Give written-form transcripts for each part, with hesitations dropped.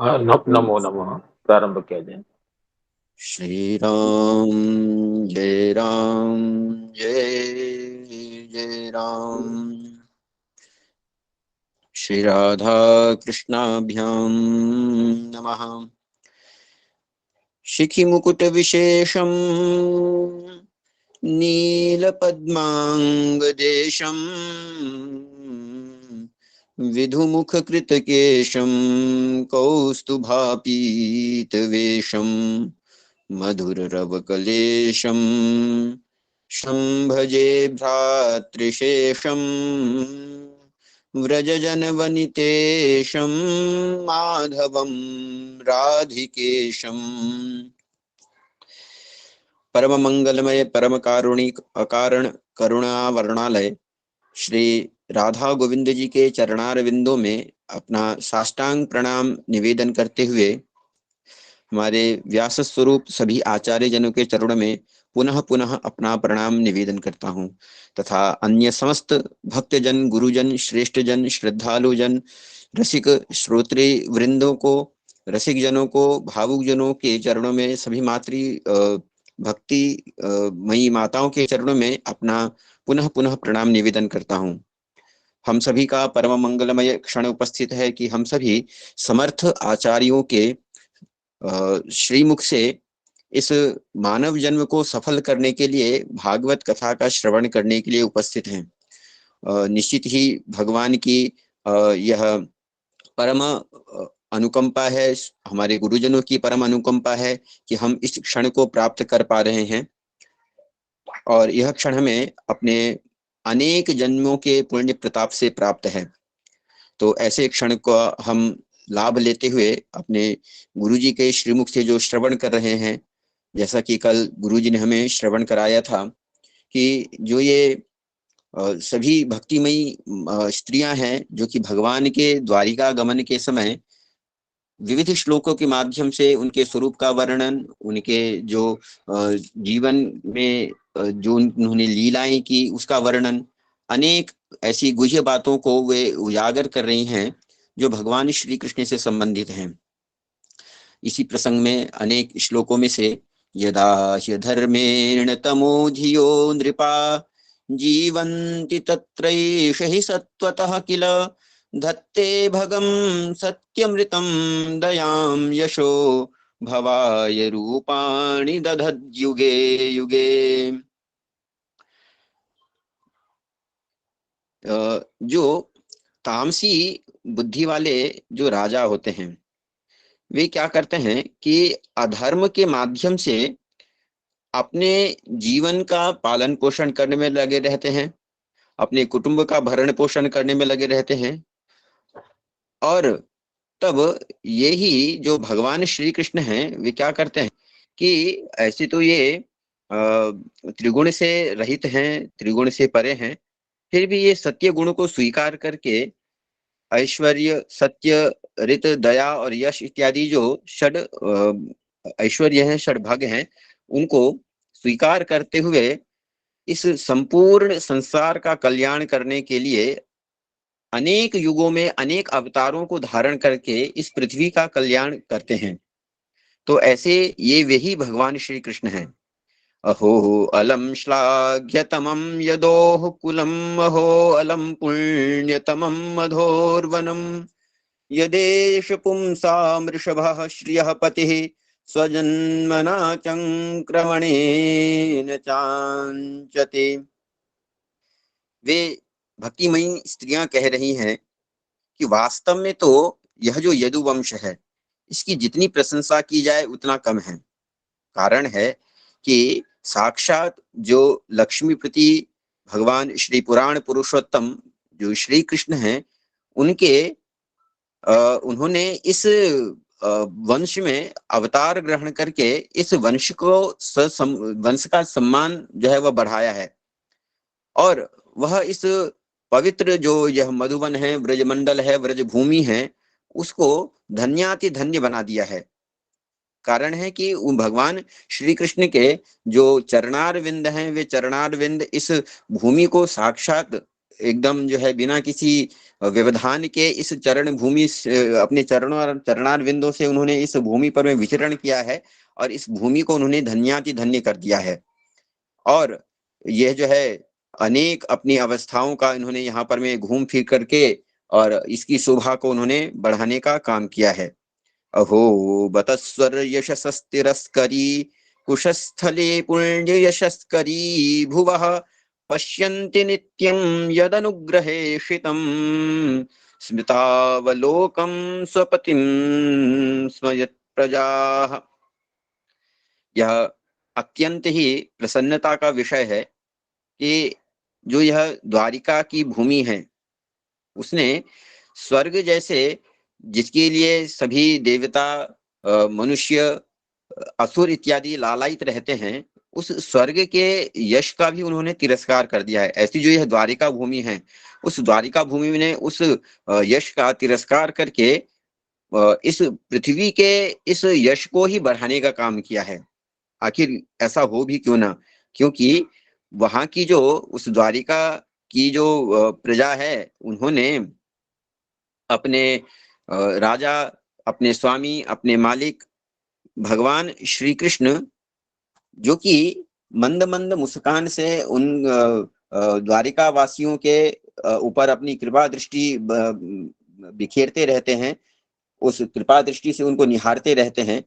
नमो नमः। प्रारंभ किया जाए। श्री राम जय राम जय जय राम। श्री राधा कृष्णाभ्यां नमः। शिखि मुकुट विशेषम नीलपद्मांगदेशम विधुमुख कृतकेशम कौस्तुभापीतवेशम मधुररवकलेशम शम्भजे भ्रातृशेषम व्रजजनवनितेशम माधवम राधिकेशम। परम मंगलमय परम कारुणिक अकारण करुणा वर्णालय श्री राधा गोविंद जी के चरणार विंदों में अपना साष्टांग प्रणाम निवेदन करते हुए हमारे व्यास स्वरूप सभी आचार्य जनों के चरणों में पुनः पुनः अपना प्रणाम निवेदन करता हूँ तथा अन्य समस्त भक्तजन गुरुजन श्रेष्ठ जन श्रद्धालु जन रसिक श्रोत्री वृंदों को रसिक जनों को भावुक जनों के चरणों में सभी मातृ भक्ति मई माताओं के चरणों में अपना पुनः पुनः प्रणाम निवेदन करता हूँ। हम सभी का परम मंगलमय क्षण उपस्थित है कि हम सभी समर्थ आचार्यों के श्रीमुख से इस मानव जन्म को सफल करने के लिए भागवत कथा का श्रवण करने के लिए उपस्थित हैं। निश्चित ही भगवान की यह परम अनुकंपा है, हमारे गुरुजनों की परम अनुकंपा है कि हम इस क्षण को प्राप्त कर पा रहे हैं और यह क्षण हमें अपने अनेक जन्मों के पुण्य प्रताप से प्राप्त है। तो ऐसे क्षण को हम लाभ लेते हुए अपने गुरुजी के श्रीमुख से जो श्रवण कर रहे हैं, जैसा कि कल गुरुजी ने हमें श्रवण कराया था कि जो ये सभी भक्तिमयी स्त्रियां हैं जो कि भगवान के द्वारिका गमन के समय विविध श्लोकों के माध्यम से उनके स्वरूप का वर्णन, उनके जो जीवन में जो उन्होंने लीलाएं की उसका वर्णन, अनेक ऐसी गुह्य बातों को वे उजागर कर रही हैं जो भगवान श्री कृष्ण से संबंधित हैं। इसी प्रसंग में अनेक श्लोकों में से यदा ह्यधर्मेण तमोधियो नृपा जीवन्ति तत्रैष हि सत्वतः किल धत्ते भगं सत्यमृतं दयां यशो भवाय रूपाणि दधद्युगे युगे। जो तामसी बुद्धि वाले जो राजा होते हैं वे क्या करते हैं कि अधर्म के माध्यम से अपने जीवन का पालन पोषण करने में लगे रहते हैं, अपने कुटुंब का भरण पोषण करने में लगे रहते हैं। और तब यही जो भगवान श्री कृष्ण हैं वे क्या करते हैं कि ऐसे तो ये त्रिगुण से रहित हैं, त्रिगुण से परे हैं, फिर भी ये सत्य गुण को स्वीकार करके ऐश्वर्य सत्य रित दया और यश इत्यादि जो षड ऐश्वर्य हैं, षडभग हैं, उनको स्वीकार करते हुए इस संपूर्ण संसार का कल्याण करने के लिए अनेक युगों में अनेक अवतारों को धारण करके इस पृथ्वी का कल्याण करते हैं। तो ऐसे ये वही भगवान श्री कृष्ण हैं। अहो अलम श्लाघ्यतमं यदोः कुलम अहो अलम पुण्यतमं मधोर्वनम यदेश पुंसां वृषभः श्रियः पतिः स्वजन्मना चंक्रमणेन चांचते। वे भक्तिमयी स्त्रियां कह रही हैं कि वास्तव में तो यह जो यदुवंश है इसकी जितनी प्रशंसा की जाए उतना कम है। कारण है कि साक्षात जो लक्ष्मीपति भगवान श्री पुराण पुरुषोत्तम जो श्री कृष्ण हैं उनके उन्होंने इस वंश में अवतार ग्रहण करके इस वंश को वंश का सम्मान जो है वह बढ़ाया है। और वह इस पवित्र जो यह मधुवन है, ब्रजमंडल है, ब्रजभूमि है, उसको धन्याति धन्य बना दिया है। कारण है कि भगवान श्री कृष्ण के जो चरणार विंद हैं वे चरणार विंद इस भूमि को साक्षात एकदम जो है बिना किसी व्यवधान के इस चरण भूमि अपने चरणार विंदों से उन्होंने इस भूमि पर में विचरण किया है और इस भूमि को उन्होंने धन्याति धन्य कर दिया है। और यह जो है अनेक अपनी अवस्थाओं का इन्होंने यहाँ पर में घूम फिर करके और इसकी शोभा को उन्होंने बढ़ाने का काम किया है। अहो बतस्वर यशस्तिरस्करी कुशस्थले पुण्य यशस्करी भुवः पश्यन्ति नित्यं यदनुग्रहेषितं स्मृतावलोकं स्वपतिं स्मयत् प्रजाः। यह अत्यंत ही प्रसन्नता का विषय है कि जो यह द्वारिका की भूमि है उसने स्वर्ग जैसे, जिसके लिए सभी देवता मनुष्य असुर इत्यादि लालायित रहते हैं, उस स्वर्ग के यश का भी उन्होंने तिरस्कार कर दिया है। ऐसी जो यह द्वारिका भूमि है, उस द्वारिका भूमि ने उस यश का तिरस्कार करके इस पृथ्वी के इस यश को ही बढ़ाने का काम किया है। आखिर ऐसा हो भी क्यों ना, क्योंकि वहां की जो उस द्वारिका की जो प्रजा है, उन्होंने अपने राजा, अपने स्वामी, अपने मालिक भगवान श्री कृष्ण, जो कि मंद मंद मुस्कान से उन द्वारिका वासियों के ऊपर अपनी कृपा दृष्टि बिखेरते रहते हैं, उस कृपा दृष्टि से उनको निहारते रहते हैं,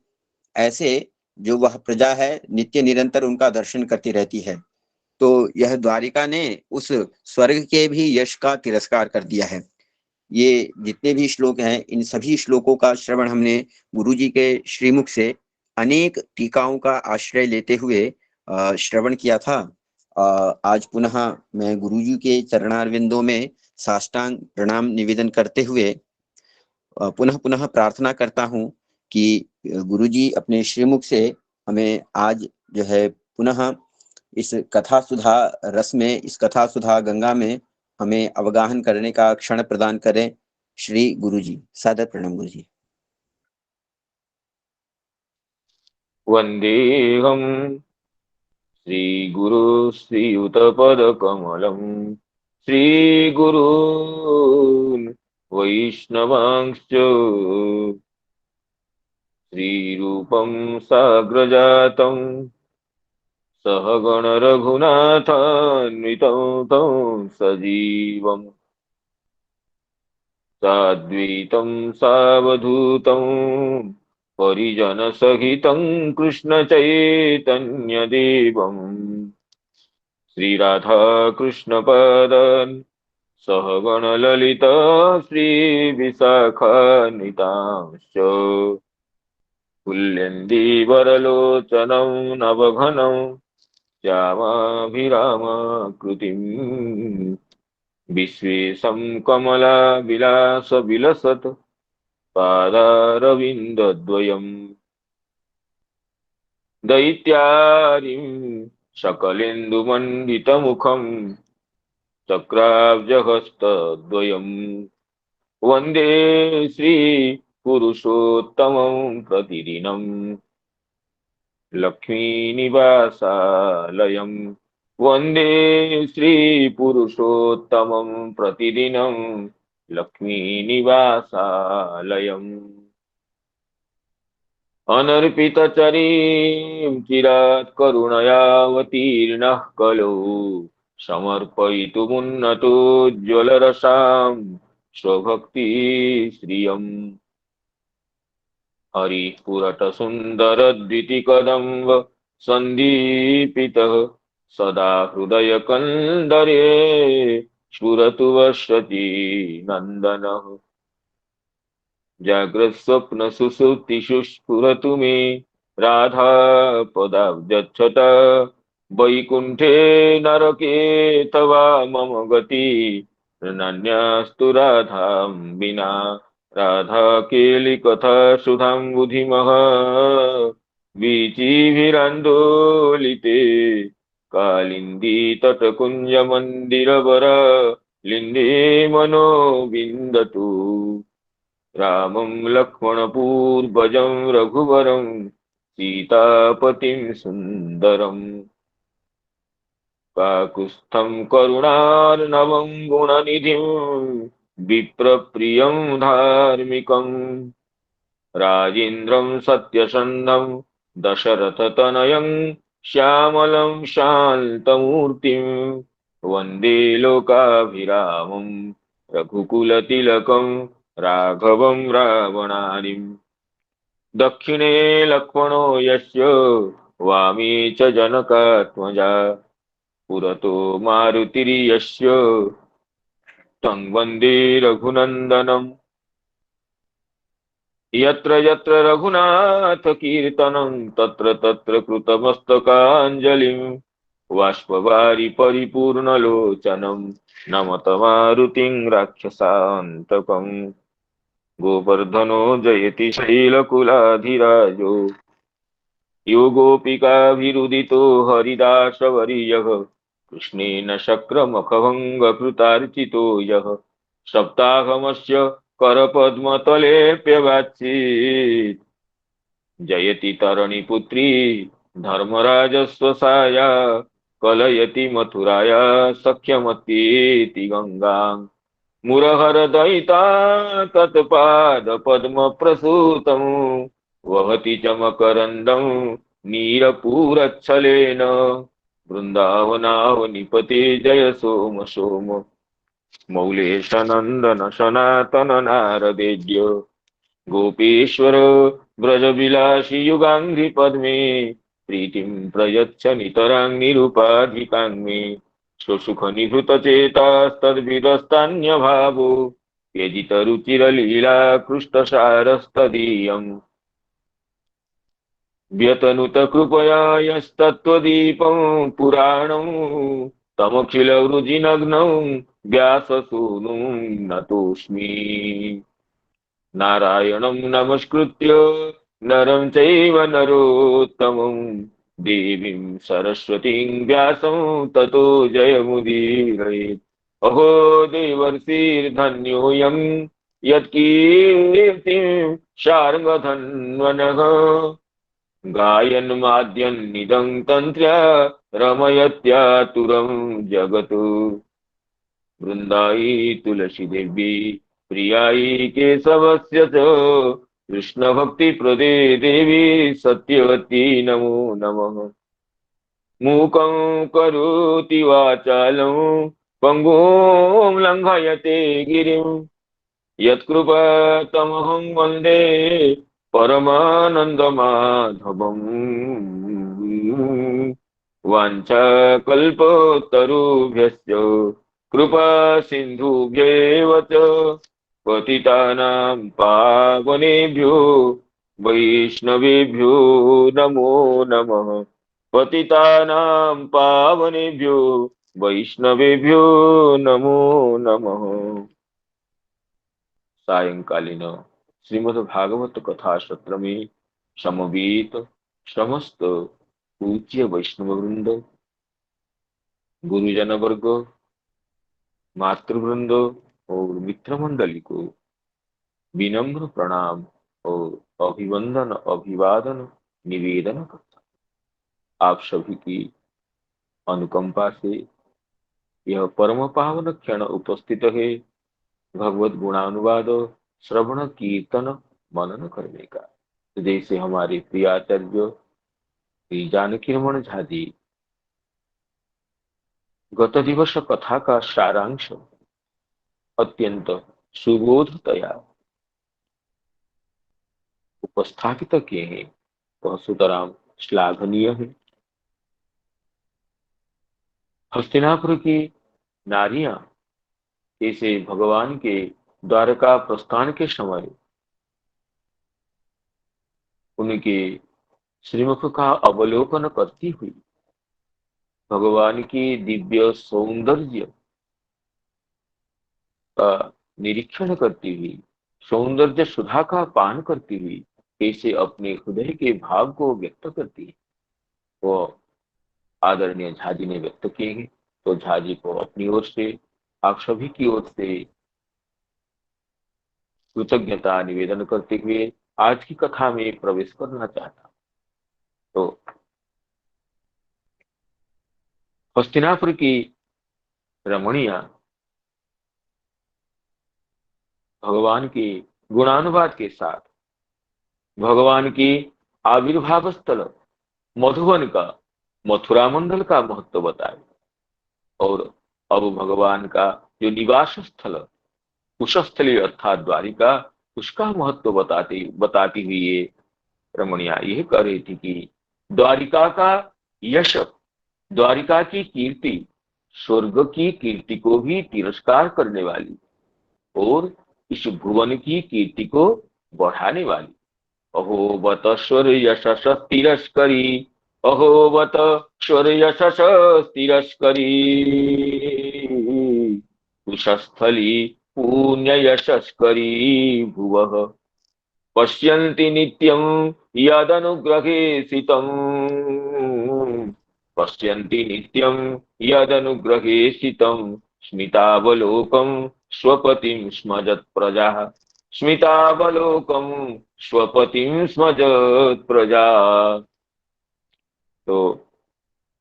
ऐसे जो वह प्रजा है नित्य निरंतर उनका दर्शन करती रहती है। तो यह द्वारिका ने उस स्वर्ग के भी यश का तिरस्कार कर दिया है। ये जितने भी श्लोक हैं, इन सभी श्लोकों का श्रवण हमने गुरुजी के श्रीमुख से अनेक टीकाओं का आश्रय लेते हुए श्रवण किया था। आज पुनः मैं गुरुजी के चरणारविंदों में साष्टांग प्रणाम निवेदन करते हुए पुनः पुनः प्रार्थना करता हूँ कि गुरुजी अपने श्रीमुख से हमें आज जो है पुनः इस कथा सुधा रस में, इस कथा सुधा गंगा में हमें अवगाहन करने का क्षण प्रदान करें। श्री गुरुजी, सादर प्रणाम गुरुजी। वन्देऽहं श्रीगुरु श्रीयुतपदकमलं श्रीगुरून् वैष्णवांश्च श्रीरूपं साग्रजातं सहगण रघुनाथान्वितं तं सजीवम् साद्वैतं सावधूतं परिजनसहितं कृष्णचैतन्यदेवं श्रीराधाकृष्णपादान् सहगणललिता श्रीविशाखान्वितांश्च कुल्यन्तीवरलोचनं नवघनं श्यामाभिरामाकृतिम् विश्वेशं कमलाविलासविलसत् पादारविन्दद्वयम् दैत्यारिं सकलेन्दुमण्डितमुखं चक्राब्जहस्तद्वयम् वन्दे श्रीपुरुषोत्तमं प्रतिदिनं लक्ष्मीनिवासालयम् वन्दे श्रीपुरुषोत्तमं प्रतिदिनं लक्ष्मीनिवासालयम् अनर्पितचरीं चिरात् करुणयावतीर्णः कलौ समर्पयितुमुन्नतोज्ज्वलरसां स्वभक्तिश्रियम् हरिः पुरटसुन्दरद्वितिकदम्ब सन्दीपितः सदा हृदयकन्दरे स्फुरतु वर्षति नन्दनः जाग्रत्स्वप्नसुषुप्तिषु स्फुरतु मे राधापदाब्जच्छटा वैकुण्ठे नरके तवा मम गति नन्यास्तु राधां विना राधाकेलिकथा सुधाम्बुधिमः वीचिभिरान्दोलिते कालिन्दी तटकुञ्जमन्दिरवर लिन्धे मनो विन्दतु रामं लक्ष्मणपूर्वजं रघुवरं सीतापतिं सुन्दरम् काकुत्स्थं करुणार्णवं गुणनिधिं विप्रप्रियं धार्मिकं राजेन्द्रं सत्यसन्धं दशरथतनयं श्यामलं शान्तमूर्तिं वन्दे लोकाभिरामं रघुकुलतिलकं राघवं रावणानिम् दक्षिणे लक्ष्मणो यस्य वामे च जनकात्मजा पुरतो मारुतिर्यस्य तं वन्दे रघुनन्दनम् यत्र यत्र रघुनाथ कीर्तनं तत्र तत्र कृतमस्तकाञ्जलिं बाष्पवारि परिपूर्णलोचनं नमत मारुतिं राक्षसान्तकम् गोवर्धनो जयति शैलकुलाधिराजो यो गोपिकाभिरुदितो हरिदासवर्यः कृष्णेन शक्रमखभङ्गकृतार्चितो यः सप्ताहमस्य करपद्मतलेऽप्यवाच्येत् जयति तरणिपुत्री धर्मराजस्वसाया कलयति मथुराया सख्यमत्येति गङ्गाम् मुरहरदयिता तत्पादपद्मप्रसूतम् वहति च मकरन्दं नीरपूरच्छलेन वृन्दावनावनिपते जय सोम सोम मौलेशनन्दन सनातन नारदेज्य गोपेश्वर ब्रजविलासि युगाङ्घ्रिपद्मे प्रीतिं प्रयच्छ नितरां निरुपाधिकां मे स्वसुखनिभृतचेतास्तद्विदस्तान्यभावो व्यजितरुचिरलीला कृष्णसारस्तदीयम् व्यतनुत कृपया यस्तत्त्वदीपं पुराणं तमखिलवृजिनग्नं व्याससूनुं नतोऽस्मि नारायणं नमस्कृत्य नरं चैव नरोत्तमं देवीं सरस्वतीं व्यासं ततो जयमुदीरयेत् अहो देवर्षिर्धन्योऽयं यत्कीर्तिं शार्ङ्गधन्वनः गायन्माद्यन्निदं तन्त्र्या रमयत्यातुरं जगत् वृन्दायै तुलसीदेवी प्रियायै केशवस्य च कृष्णभक्तिप्रदे देवी सत्यवती नमो नमः मूकं करोति वाचालं पङ्गुं लङ्घयते गिरिं यत्कृपातमहं वन्दे परमानन्दमाधवम् वाञ्छाकल्पतरुभ्यश्च कृपा सिन्धुभ्येव च पतितानां पावनेभ्यो वैष्णवेभ्यो नमो नमः पतितानां पावनेभ्यो वैष्णवेभ्यो नमो नमः सायंकालीन श्रीमद् भागवत कथा सत्र में समवेत समस्त पूज्य वैष्णव वृंद गुरुजन वर्ग मातृवृंद और मित्र मंडली को विनम्र प्रणाम और अभिवंदन अभिवादन निवेदन करता हूं। आप सभी की अनुकंपा से यह परम पावन क्षण उपस्थित है भगवत गुणानुवाद श्रवण कीर्तन मनन करने का। तो जैसे हमारे प्रियाचार्य श्री जानकी रमण झा जी गत दिवस कथा का सारांश अत्यंत सुबोधतया उपस्थापित किए हैं वह सुतराम श्लाघनीय है। हस्तिनापुर की नारियां जैसे भगवान के द्वारका प्रस्थान के समय उनके श्रीमुख का अवलोकन करती हुई भगवान की दिव्य सौंदर्य का निरीक्षण करती हुई सौंदर्य सुधा का पान करती हुई कैसे अपने हृदय के भाव को व्यक्त करती है वो आदरणीय झा जी ने व्यक्त किए हैं। तो झा जी को अपनी ओर से आप सभी की ओर से कृतज्ञता निवेदन करते हुए आज की कथा में प्रवेश करना चाहता। तो हस्तिनापुर की रमणिया भगवान के गुणानुवाद के साथ भगवान की आविर्भाव स्थल मधुबन का, मथुरा मंडल का महत्व बताए, और अब भगवान का जो निवास स्थल कुशस्थली अर्थात द्वारिका, उसका महत्व बताती हुई ये रमणिया यह कह रही थी कि द्वारिका का यश, द्वारिका की कीर्ति स्वर्ग की कीर्ति को भी तिरस्कार करने वाली और इस भुवन की कीर्ति को बढ़ाने वाली। अहोबत स्वर यशस तिरस्करी, अहोबत स्वर यशस तिरस्करी, कुशस्थली पुण्य यशस्करी भुवः पश्यन्ति नित्यं यदनुग्रहेसितं, पश्यन्ति नित्यं यदनुग्रहेसितं, स्मितावलोकं स्वपतिं स्मजत् प्रजाः, स्मितावलोकं स्वपतिं स्मजत् प्रजा। तो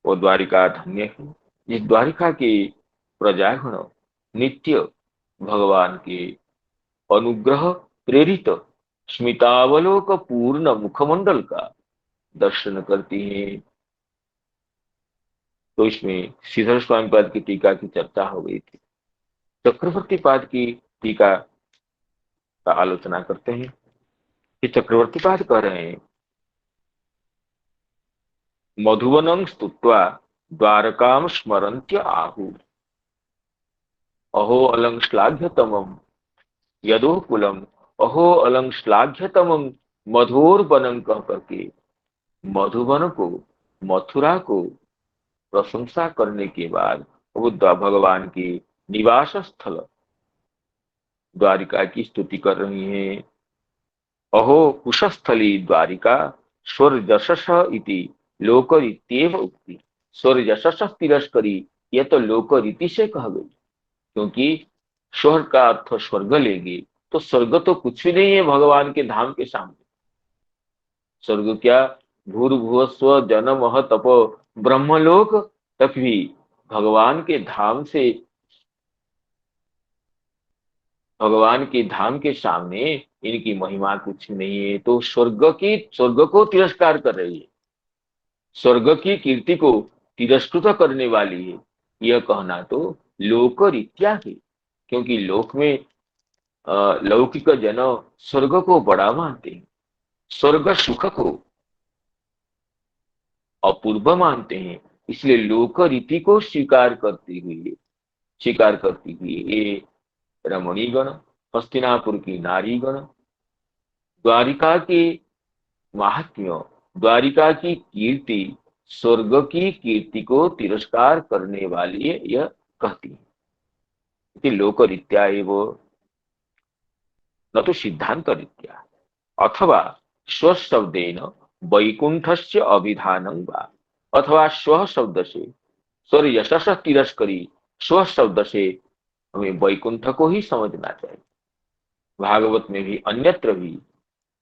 वो द्वारिका धन्य है जिस द्वारिका की प्रजागण नित्य भगवान के अनुग्रह प्रेरित स्मितावलोक पूर्ण मुखमंडल का दर्शन करती हैं। तो इसमें श्रीधर स्वामी पाद की टीका की चर्चा हो गई थी। चक्रवर्ती पाद की टीका का आलोचना करते हैं कि चक्रवर्ती पाद कह रहे हैं, मधुवनं स्तुत्वा द्वारकां स्मरन्त्य आहु, अहो अलंग श्लाघ्यतमं यदोकुलम, अहो अलंग श्लाघ्यतमं मधुर कह करके मधुबन को, मथुरा को प्रशंसा करने के बाद बुद्ध भगवान की निवास स्थल द्वारिका की स्तुति कर रही हैं। अहो कुशस्थली द्वारिका स्वर जशस इति लोकरीत्येव उक्ति, स्वर जशस तिरस्करी, यह तो लोकरीति से कह गई, क्योंकि स्वर्ग का अर्थ स्वर्ग लेंगे तो स्वर्ग तो कुछ भी नहीं है भगवान के धाम के सामने। स्वर्ग क्या, भूर्भुवस्व जनमह तपो ब्रह्मलोक तक भी भगवान के धाम से, भगवान के धाम के सामने इनकी महिमा कुछ नहीं है। तो स्वर्ग को तिरस्कार कर रही है, स्वर्ग की कीर्ति को तिरस्कृत करने वाली है, यह कहना तो लोक रीत्या है। क्योंकि लोक में लौकिक जन स्वर्ग को बड़ा मानते हैं, स्वर्ग सुख को अपूर्व मानते हैं, इसलिए लोक रीति को स्वीकार करती हुई ये रमणीगण, हस्तिनापुर की नारीगण द्वारिका के महात्म्य, द्वारिका की कीर्ति, स्वर्ग की कीर्ति को तिरस्कार करने वाली है, यह कहती है कि लोकरीत्या एवं न तो सिद्धांत रीत्या, अथवा स्वशब्देन वैकुंठस्य अभिधानं वा, अथवा स्व शब्द से, स्वर यशस तिरस्करी, स्व शब्द से हमें वैकुंठ को ही समझना चाहिए। भागवत में भी अन्यत्र भी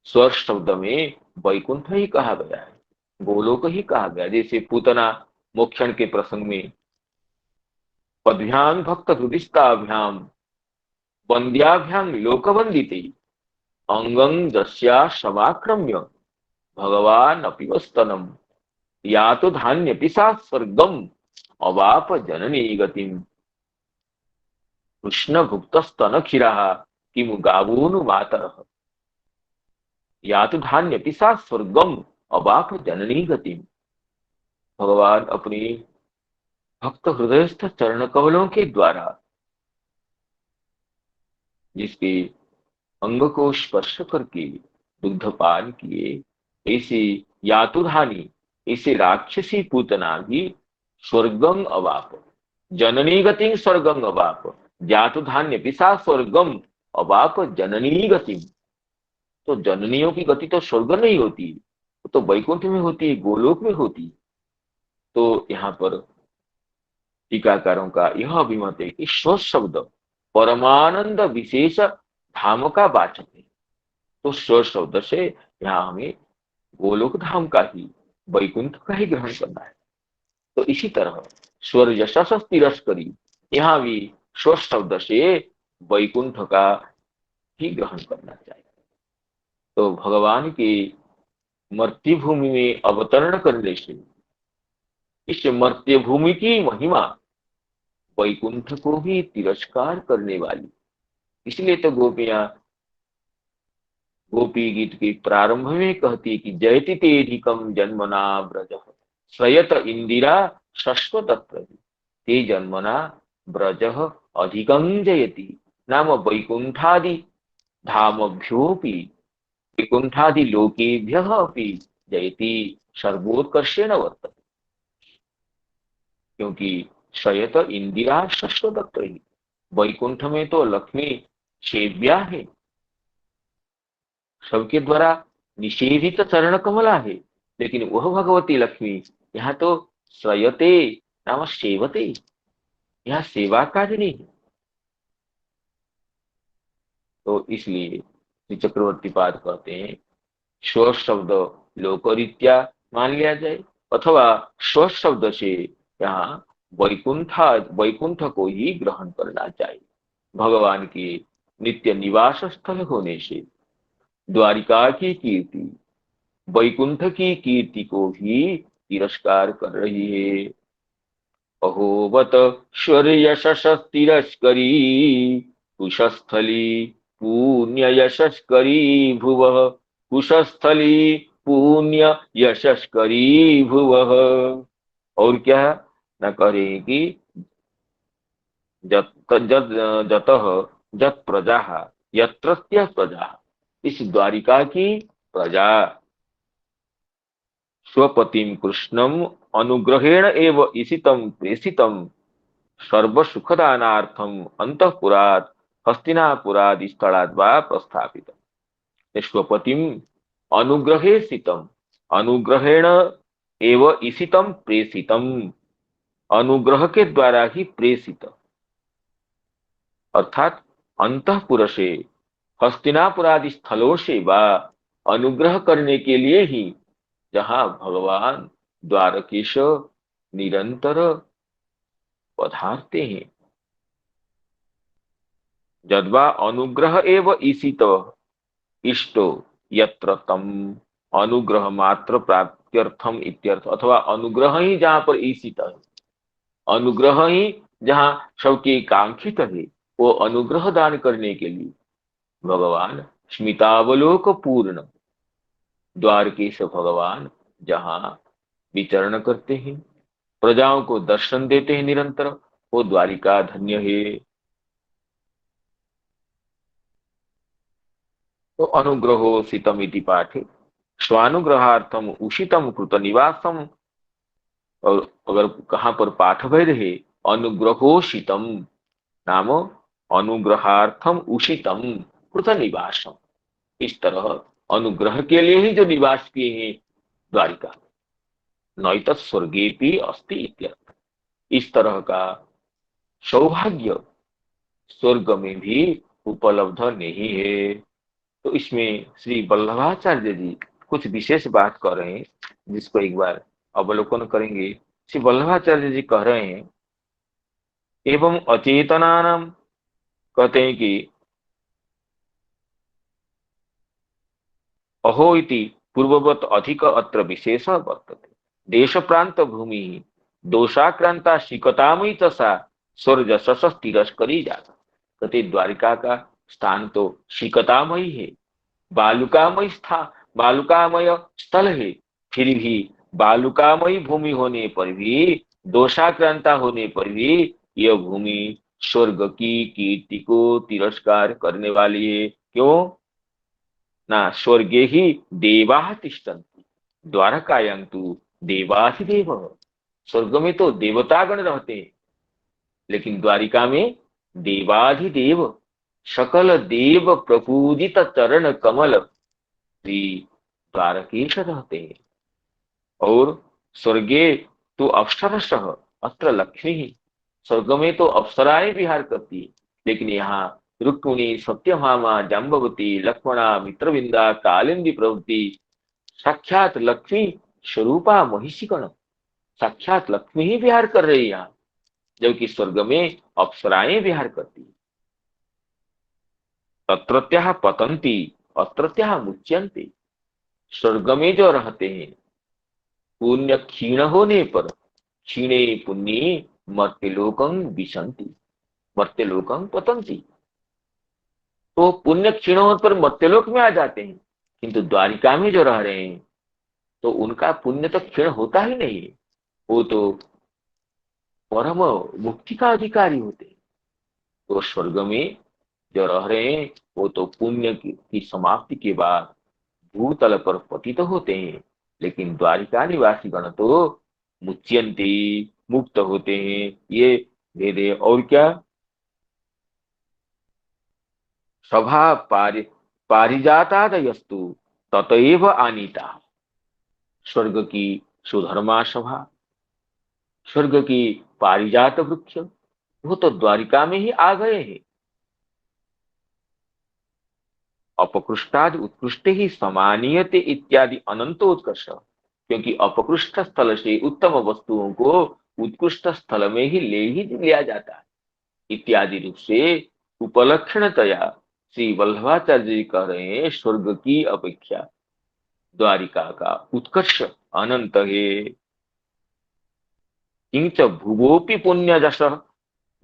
स्वर शब्द में वैकुंठ ही कहा गया है, गोलोक ही कहा गया। जैसे पूतना मोक्षण के प्रसंग में पद्भ्याम भक्त हृदिस्ताभ्याम वंद्याभ्याम लोकवंदिते अंगं दस्या समाक्रम्य भगवान अपिवस्तनम या तो धान्य पिसा स्वर्गम अवाप जननी गतिम कृष्ण भुक्त स्तन खिरा किमु गावूनु मातरः, या तो धान्य पिसा स्वर्गम अवाप जननी गतिम। भगवान अपनी भक्त हृदयस्थ चरण कमलों के द्वारा जिसके अंग को स्पर्श करके दुग्धपान किए, ऐसे यातुधानी, ऐसे राक्षसी पूतना भी स्वर्गम अवाप जननी गतिम स्वर्गम अवाप, जातुधान्य पिसा स्वर्गम अवाप जननी गतिम। तो जननियों की गति तो स्वर्ग नहीं होती, तो वैकुंठ में होती है, गोलोक में होती। तो यहाँ पर टीकाकारों का यह अभिमत है कि स्व शब्द परमानंद विशेष धाम का वाचक है। तो स्व शब्द से यहाँ हमें गोलोक धाम का ही, वैकुंठ का ही ग्रहण करना है। तो इसी तरह स्वर यशस तिरस्करी, यहाँ भी स्वर शब्द से वैकुंठ का ही ग्रहण करना चाहिए। तो भगवान के मर्त्य भूमि में अवतरण करने से इस मर्त्य भूमि की महिमा वैकुंठ को भी तिरस्कार करने वाली। इसलिए तो गोपियां गोपी गीत के प्रारंभ में कहती है कि जयति तेधिकम जन्मना ब्रज स्वयत इंदिरा शश्वत ते जन्मना ब्रज अधिकं जयति नाम वैकुंठादि धामभ्योऽपि वैकुंठादि लोकेभ्यः अपि जयति सर्वोत्कर्षेण वर्तते। क्योंकि शयत इंदिरा शश्वत, वैकुंठ में तो लक्ष्मी सेव्या है, सबके द्वारा निषेधित चरण कमला है, लेकिन वह भगवती लक्ष्मी यहाँ तो श्रयते नाम सेवते, यहाँ सेवा कार्य है। तो इसलिए श्री चक्रवर्ती पाद कहते हैं स्व शब्द लोकरीत्या मान लिया जाए अथवा स्व शब्द से यहाँ वैकुंठ को ही ग्रहण करना चाहिए। भगवान के नित्य निवास स्थल होने से द्वारिका की कीर्ति वैकुंठ की कीर्ति को भी तिरस्कार कर रही है। अहोवत स्वर्यशस तिरस्करी कुशस्थली पुण्य यशस्करी भुव, कुशस्थली पुण्य यशस्करी भुव। और क्या न करेगी जत जतः जत प्रजा यत्रत्य प्रजा, इस द्वारिका की प्रजा स्वपतिम कृष्णम अनुग्रहेण एव ईशितम प्रेषितम सर्वसुखदानार्थम अंतःपुरात् हस्तिनापुरादि स्थलाद् वा प्रस्थापितम्। स्वपतिम अनुग्रहे सितम, अनुग्रहेण एव ईशितम प्रेषितम, अनुग्रह के द्वारा ही प्रेषित अर्थात अंतःपुर से हस्तिनापुरादि स्थलों से वा अनुग्रह करने के लिए ही जहां भगवान द्वारकेश निरंतर पधारते हैं। जद्वा अनुग्रह एव ईशित इष्टो यत्र तम, अनुग्रह मात्र प्राप्त्यर्थम इत्यर्थ, अथवा अनुग्रह ही जहां पर ईशित है, अनुग्रह ही जहां सबके कांक्षित है, वो अनुग्रह दान करने के लिए भगवान स्मितावलोक पूर्ण द्वारकेश भगवान जहां विचरण करते हैं, प्रजाओं को दर्शन देते हैं निरंतर, वो द्वारिका धन्य है। तो अनुग्रहो सितम इति पाठे स्वानुग्रहार्थम उषितम कृत निवासम, और अगर कहां पर पाठ भय रहे अनुग्रहोषितम नाम अनुग्रहार्थम उषितम कृत निवासम, इस तरह अनुग्रह के लिए ही जो निवास किए हैं द्वारिका, नैत स्वर्गे भी अस्ति इत्यर्थ। इस तरह का सौभाग्य स्वर्ग में भी उपलब्ध नहीं है। तो इसमें श्री वल्लभाचार्य जी कुछ विशेष बात कर रहे हैं, जिसको एक बार अवलोकन करेंगे। श्री वल्लभाचार्य जी कह रहे हैं एवं अचेतनानाम, कहते हैं कि अहो इति पूर्ववत अधिक अत्र विशेष वर्तते, देश प्रांत भूमि दोषाक्रांता शिकतामयी तथा स्वर्ग सशस तिरस्करी जाता। कहते द्वारिका का स्थान तो शिकतामयी है, बालुकामय स्थान, बालुकामय स्थल है, फिर भी बालुकामयी भूमि होने पर भी, दोषाक्रांता होने पर भी यह भूमि स्वर्ग की कीर्ति को तिरस्कार करने वाली है। क्यों ना स्वर्गे ही देवा तिष्ठन्ति द्वारकायां तु देवाधिदेव, स्वर्ग में तो देवतागण रहते हैं, लेकिन द्वारिका में देवाधिदेव सकल देव प्रपूजित चरण कमल श्री द्वारकेश रहते हैं। और स्वर्गे तो अप्सरस अत्र लक्ष्मी ही, स्वर्ग में तो अप्सराएं विहार करती है, लेकिन यहाँ रुक्मिणी सत्यभामा जाम्बवती लक्ष्मणा मित्रविंदा कालिंदी प्रभृति साक्षात लक्ष्मी स्वरूपा महिषीगण साक्षात लक्ष्मी ही विहार कर रही है यहाँ, जबकि स्वर्ग में अप्सराएं विहार करती है। तत्रत्यः पतंती अत्रत्यः मुच्यन्ते। स्वर्ग में जो रहते हैं, पुण्य क्षीण होने पर क्षीणे पुण्ये मर्त्यलोकं विशन्ति, मर्त्यलोकं पतंती। तो पुण्य क्षीण होने पर मर्त्यलोक में आ जाते हैं, किंतु द्वारिका में जो रह रहे हैं तो उनका पुण्य तो क्षीण होता ही नहीं है। वो तो परम मुक्ति का अधिकारी होते हैं। तो स्वर्ग में जो रह रहे हैं वो तो पुण्य की समाप्ति के बाद भूतल पर पतित होते हैं, लेकिन द्वारिका निवासी गण तो मुच्यंती, मुक्त होते हैं। ये भेद है। और क्या? सभा पारिजातादयस्तु ततएव आनीता। स्वर्ग की सुधर्मा सभा, स्वर्ग की पारिजात वृक्ष, वो तो द्वारिका में ही आ गए हैं। अपकृष्टाद उत्कृष्ट ही समानीयते इत्यादि अनंतोत्कर्ष, क्योंकि अपकृष्ट स्थल से उत्तम वस्तुओं को उत्कृष्ट स्थल में ही ले ही लिया जाता है इत्यादि रूप से उपलक्षणतया श्री वल्लभाचार्य जी कह रहे हैं स्वर्ग की अपेक्षा द्वारिका का उत्कर्ष अनंत है। किंच भुवोपि पुण्य जश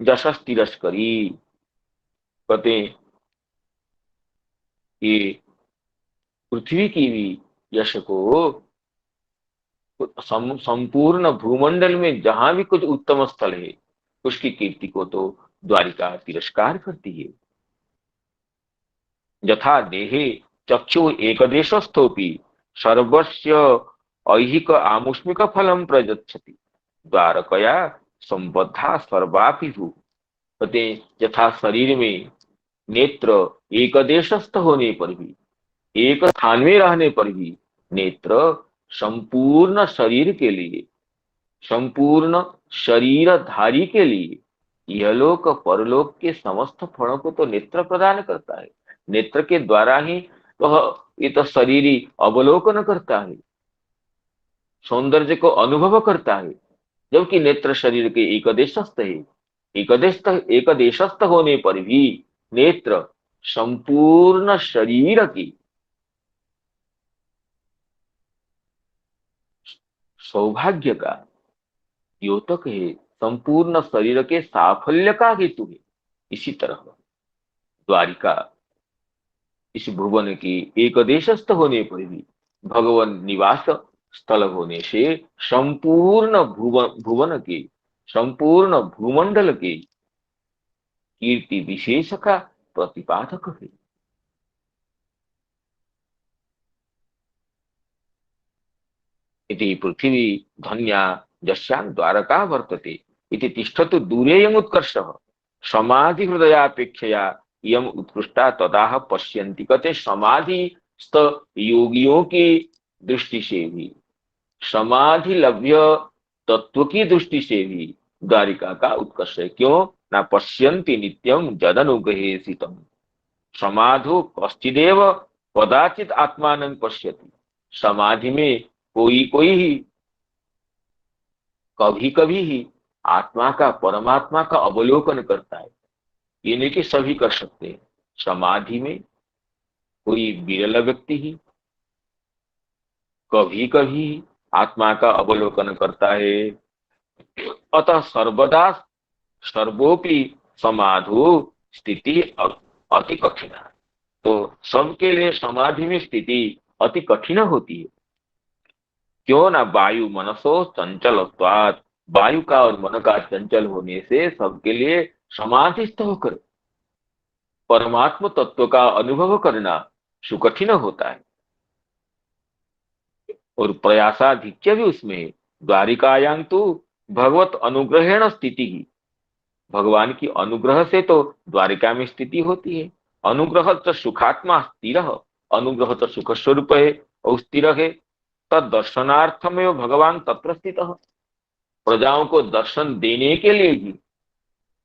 जशस तिरस्करी। कहते हैं कि पृथ्वी की भी यश को संपूर्ण भूमंडल में जहां भी कुछ उत्तम स्थल है उसकी कीर्ति को तो द्वारिका तिरस्कार करती है। यथा देहे चक्षु एकदेशस्थोपि सर्वस्य ऐहिक आमुष्मिक फलम प्रयच्छति द्वारकया संबद्धा सर्वापि भू। कहते यथा शरीर में नेत्र एक देशस्थ होने पर भी, एक स्थान में रहने पर भी नेत्र संपूर्ण शरीर के लिए, संपूर्ण शरीरधारी के लिए यहलोक परलोक के समस्त फलों को तो नेत्र प्रदान करता है। नेत्र के द्वारा ही तो ये तो शरीर ही अवलोकन करता है, सौंदर्य को अनुभव करता है, जबकि नेत्र शरीर के एक देशस्थ है। एक देशस्थ होने पर भी नेत्र संपूर्ण शरीर की सौभाग्य का द्योतक है, संपूर्ण शरीर के साफल्य का हेतु है। इसी तरह द्वारिका इस भुवन की एक देशस्थ होने पर भी भगवान निवास स्थल होने से संपूर्ण भुवन के, संपूर्ण भूमंडल के कीर्ति विशेष का प्रतिपादक है। इति पृथ्वी धन्या यस्यां द्वारका वर्तते इति तिष्ठतु दूरे यम उत्कर्षः समाधि हृदयापेक्षया यम उत्कृष्टा तदाह पश्यन्ति। कहते समाधि स्थ योगियों की दृष्टि से भी, समाधि लभ्य तत्व की दृष्टि से भी द्वारिका का उत्कर्ष है। क्यों? ना पश्यन्ति नित्यम जदनुग्रहे सितम। समाधो कश्चिदेव कदाचित आत्मानं पश्यति। समाधि में कोई कोई ही कभी कभी ही आत्मा का, परमात्मा का अवलोकन करता है। ये नहीं कि सभी कर सकते हैं। समाधि में कोई विरल व्यक्ति ही कभी कभी आत्मा का अवलोकन करता है। अतः सर्वदा सर्वोपि समाधो स्थिति अति कठिन। तो सबके लिए समाधि में स्थिति अति कठिन होती है। क्यों? ना वायु मनसो चंचलत्वात्, वायु का और मन का चंचल होने से सबके लिए समाधिस्थ होकर परमात्म तत्व का अनुभव करना सुकठिन होता है। और प्रयासाधिक्य भी उसमें है। द्वारिकायां तो भगवत अनुग्रहेण स्थिति ही, भगवान की अनुग्रह से तो द्वारिका में स्थिति होती है। अनुग्रह तो सुखात्मा स्थिर, अनुग्रह तो सुख स्वरूप है और स्थिर है। तद दर्शनार्थमेव भगवान तत्र स्थित। प्रजाओं को दर्शन देने के लिए ही,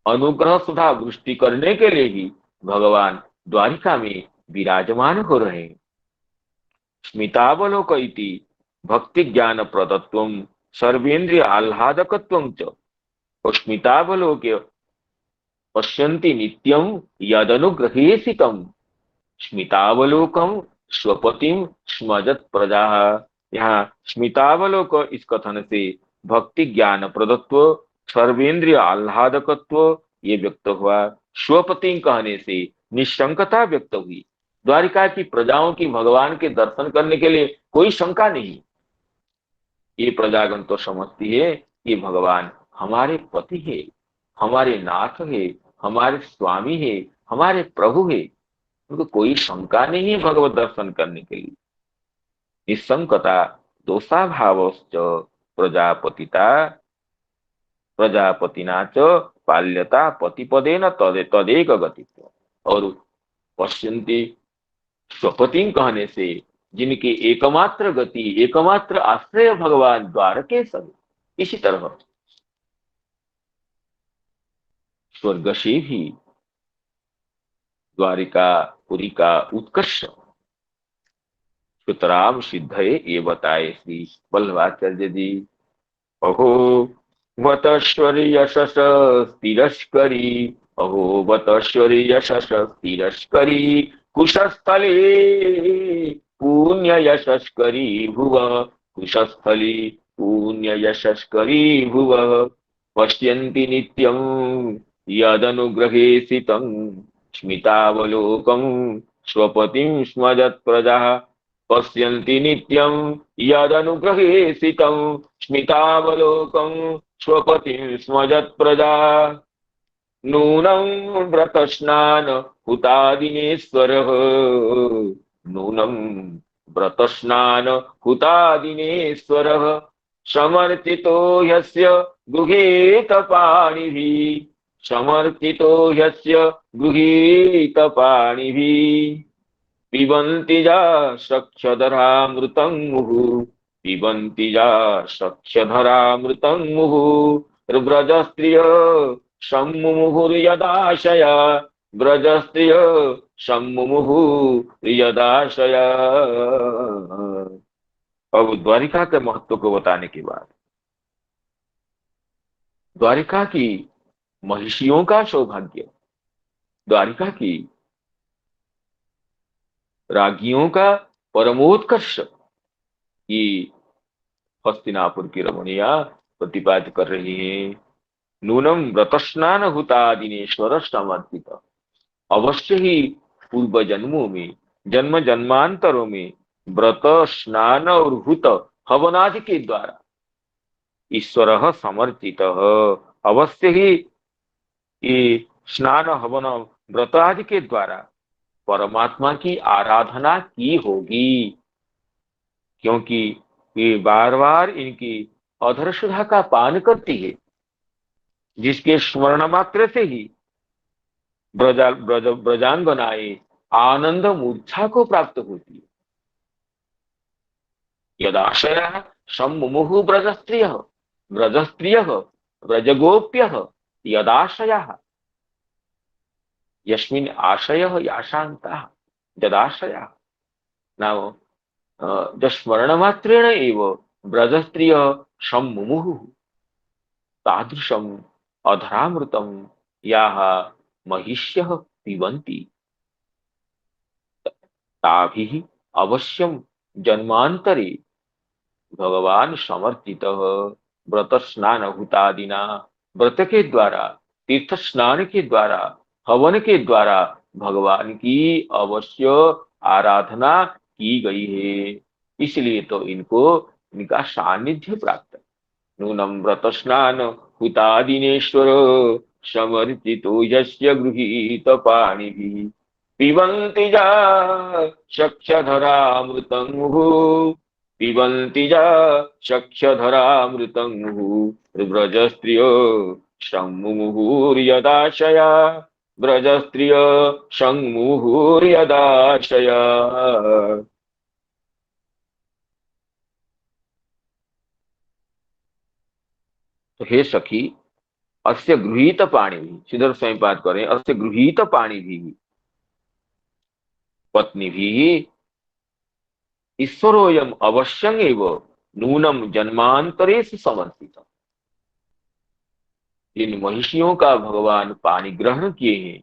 अनुग्रह सुधा वृष्टि करने के लिए ही भगवान द्वारिका में विराजमान हो रहे हैं। स्मितावलोकयति भक्ति ज्ञान प्रदत्वम सर्वेन्द्रिय आह्लादकत्वं च स्मितावलोक्य पश्यन्ति नित्यं यदनुग्रहेसितं स्मितावलोकम स्वपतिम स्मजत प्रजा। यहाँ स्मितावलोक इस कथन से भक्ति ज्ञान प्रदत्व, सर्वेंद्रिय आह्लादकत्व ये व्यक्त हुआ। स्वपति कहने से निशंकता व्यक्त हुई। द्वारिका की प्रजाओं की भगवान के दर्शन करने के लिए कोई शंका नहीं। ये प्रजागण तो समझती है कि भगवान हमारे पति है, हमारे नाथ है, हमारे स्वामी है, हमारे प्रभु है। उनको कोई शंका नहीं है भगवत दर्शन करने के लिए। निशंकता दोषा भावश्च प्रजापतिता प्रजापतिना च पाल्यता पतिपदेन तदेक गतित्व। और पश्यन्ति स्वपति कहने से जिनकी एकमात्र गति एकमात्र आश्रय भगवान द्वारके सब। इसी तरह स्वर्ग से भी द्वारिका पुरी का उत्कर्ष सुतराम सिद्ध है, ये बताए श्री वल्लभाचार्य जी। अहो वतश्वरी यशस तिरस्करी, अहो वतश्वरी यशस तिरस्करी, कुशस्थले पुण्य यशस्करी भुव, कुशस्थली पुण्य यशस्करी भुव, पश्यन्ति नित्यं यदनुग्रहेसितं स्मितावलोकं स्वपतिं स्मजत् प्रजाः, पश्यन्ति नित्यं यदनुग्रहेसितं स्मितावलोकं स्वपतिं स्मजत् प्रजा। नूनं व्रतस्नान हुतादिनेश्वरः, नूनं व्रतस्नान हुतादिनेश्वरः, समर्चितो ह्यस्य गृहीत पाणिभिः, समर्चितो ह्यस्य गृहीत पाणिभिः, पिबन्ति जा सख्यधरामृतं मुहुः, पिबन्ति जा सख्यधरामृतं मुहुः, व्रजस्त्रिय सम्मुमुहुर्यदाशया, व्रजस्त्रिय सम्मुमुहुर्यदाशया। अब द्वारिका के महत्व को बताने के बाद द्वारिका की महिषियों का सौभाग्य, द्वारिका की रागियों का परमोत्कर्ष, ये हस्तिनापुर की रमणिया प्रतिपादित कर रही है। नूनम व्रतस्नान हुता दिनेश्वर समर्पित। अवश्य ही पूर्व जन्मों में, जन्म जन्मांतरों में व्रत स्नान और हुत हवनादि के द्वारा ईश्वर समर्पित, अवश्य ही ये स्नान हवन व्रत आदि के द्वारा परमात्मा की आराधना की होगी, क्योंकि ये बार बार इनकी अधर सुधा का पान करती है, जिसके स्मरण मात्र से ही ब्रजांगनाएं आनंद मूर्छा को प्राप्त होती है। यदाशय सम्मुमुहु ब्रजस्त्रिय, ब्रजस्त्रिय ब्रजगोप्य यदाशय, यस्मिन् आशय याशांता यदाशय। नाम स्मरण मात्रेण एव ब्रजस्त्रिय सम्मुमुहु, तादृशम अधरामृतम याः महिष्यः पिबन्ति, ताभिः अवश्यम जन्मांतरे भगवान समर्पित व्रत स्नान हुतादिना, व्रत के द्वारा तीर्थ स्नान के द्वारा हवन के द्वारा भगवान की अवश्य आराधना की गई है। इसलिए तो इनको इनका सानिध्य प्राप्त है। नूनम व्रत स्नान हुतादिनेश्वर समर्पितो यस्य गृहीत पाणिभिः, पिबन्ति जा चक्षधरामृतं मुहुः, पिबन्ति जा चक्षधरामृतं मुहुः, व्रजस्त्रियो सम्मुमुहुर्यदाशया, व्रजस्त्रिय सम्मुमुहुर्यदाशया। तो हे सखी, अस्य गृहीत पाणी, श्रीधर स्वयं पाठ करें, अस्य गृहीत पाणी भी पत्नी भी ईश्वरोयम अवश्यं एव नूनम जन्मांतरेषु समर्पित। इन महिषियों का भगवान पानी ग्रहण किए हैं,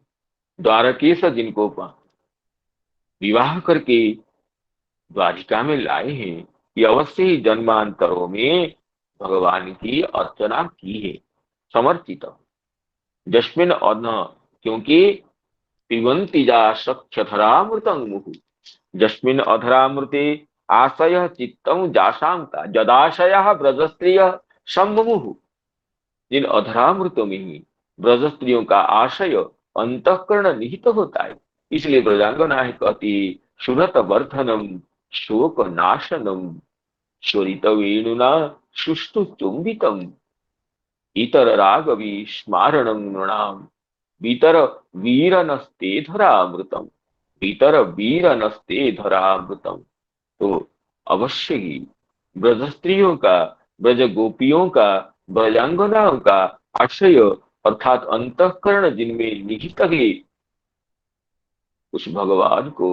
द्वारकेश जिनको विवाह करके द्वारिका में लाए हैं, ये अवश्य ही जन्मांतरों में भगवान की अर्चना की है, समर्पित। जस्मिन अन्न, क्योंकि पिबंतिजा सख्यधरामृतं मुहु, जस्मिन अधरामृते आशय चित्तम जाशांता जदाशय ब्रजस्त्रिय सम्मुहु। जिन अधरामृतों में ही ब्रज स्त्रियों का आशय अंतःकरण निहित होता है, इसलिए ब्रजांगना कहती सुरत वर्धनम शोक नाशनम स्वरित वेणुना सुष्टु चुंबितम इतर रागवी स्मारणं नृणाम भीतर वीर नस्ते धरामृतम, भीतर वीर नस्ते धरामृतम। तो अवश्य ही ब्रज स्त्रियों का, ब्रज गोपियों का, ब्रजांगनाओं का आशय अर्थात अंतःकरण जिनमें निहित है, उस भगवान को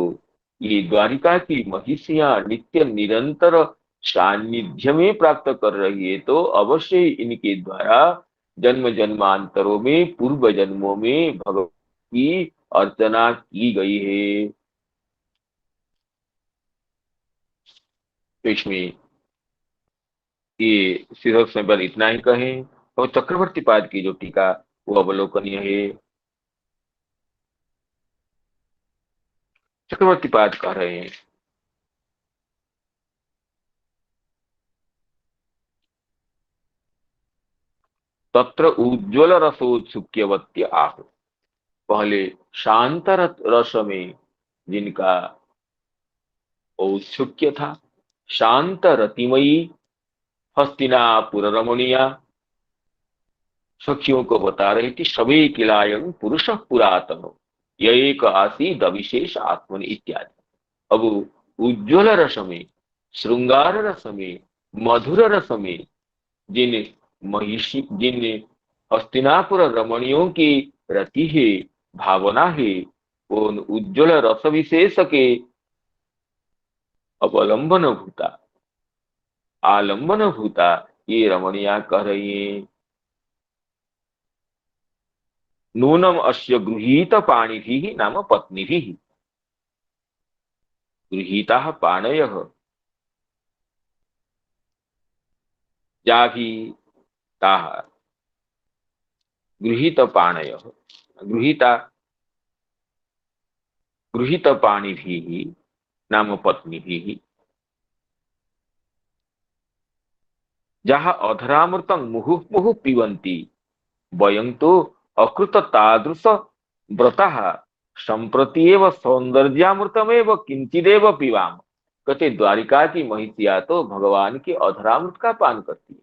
ये द्वारिका की महिषियां नित्य निरंतर सानिध्य में प्राप्त कर रही है, तो अवश्य ही इनके द्वारा जन्म जन्मांतरों में, पूर्व जन्मों में भगवान की अर्चना की गई है। तो इसमें ये शीर्षक समय पर इतना ही कहें, और चक्रवर्ती पाद की जो टीका वो अवलोकनीय है। चक्रवर्ती पाद कह रहे हैं, तत्र उज्ज्वल रसोत्सुक्यवत्य आह। पहले शांत रस में जिनका औत्सुक्य था, शांत रतिमयी हस्तिनापुर रमणीया सखियों को बता रही थी, सभी किलायं पुरुष पुरातन यह एक आसीद अविशेष आत्मन इत्यादि। अब उज्ज्वल रस में, श्रृंगार रस में, मधुर रस में जिन महिषी, जिन हस्तिनापुर रमणियों की रति है, भावना है, उन उज्ज्वल रस विशेष के अवलंबन भूता, आलंबन भूता ये रमणिया कह रही है। नूनम अस्य गृहीत पाणिभिः नाम पत्नीभिः, गृहीताः पाणयः जाभिताः, गृहीत पाणयः, गृहीता गृहीत पाणिभिः नाम पत्नीभिः, जहाँ अधरामृतं मुहुः मुहुः पिबन्ति वयं तो अकृत तादृश व्रतः संप्रति एव सौंदर्यामृतमेव किंचिदेव पीवाम। कहते द्वारिका की महिषिया तो भगवान के अधरामृत का पान करती है,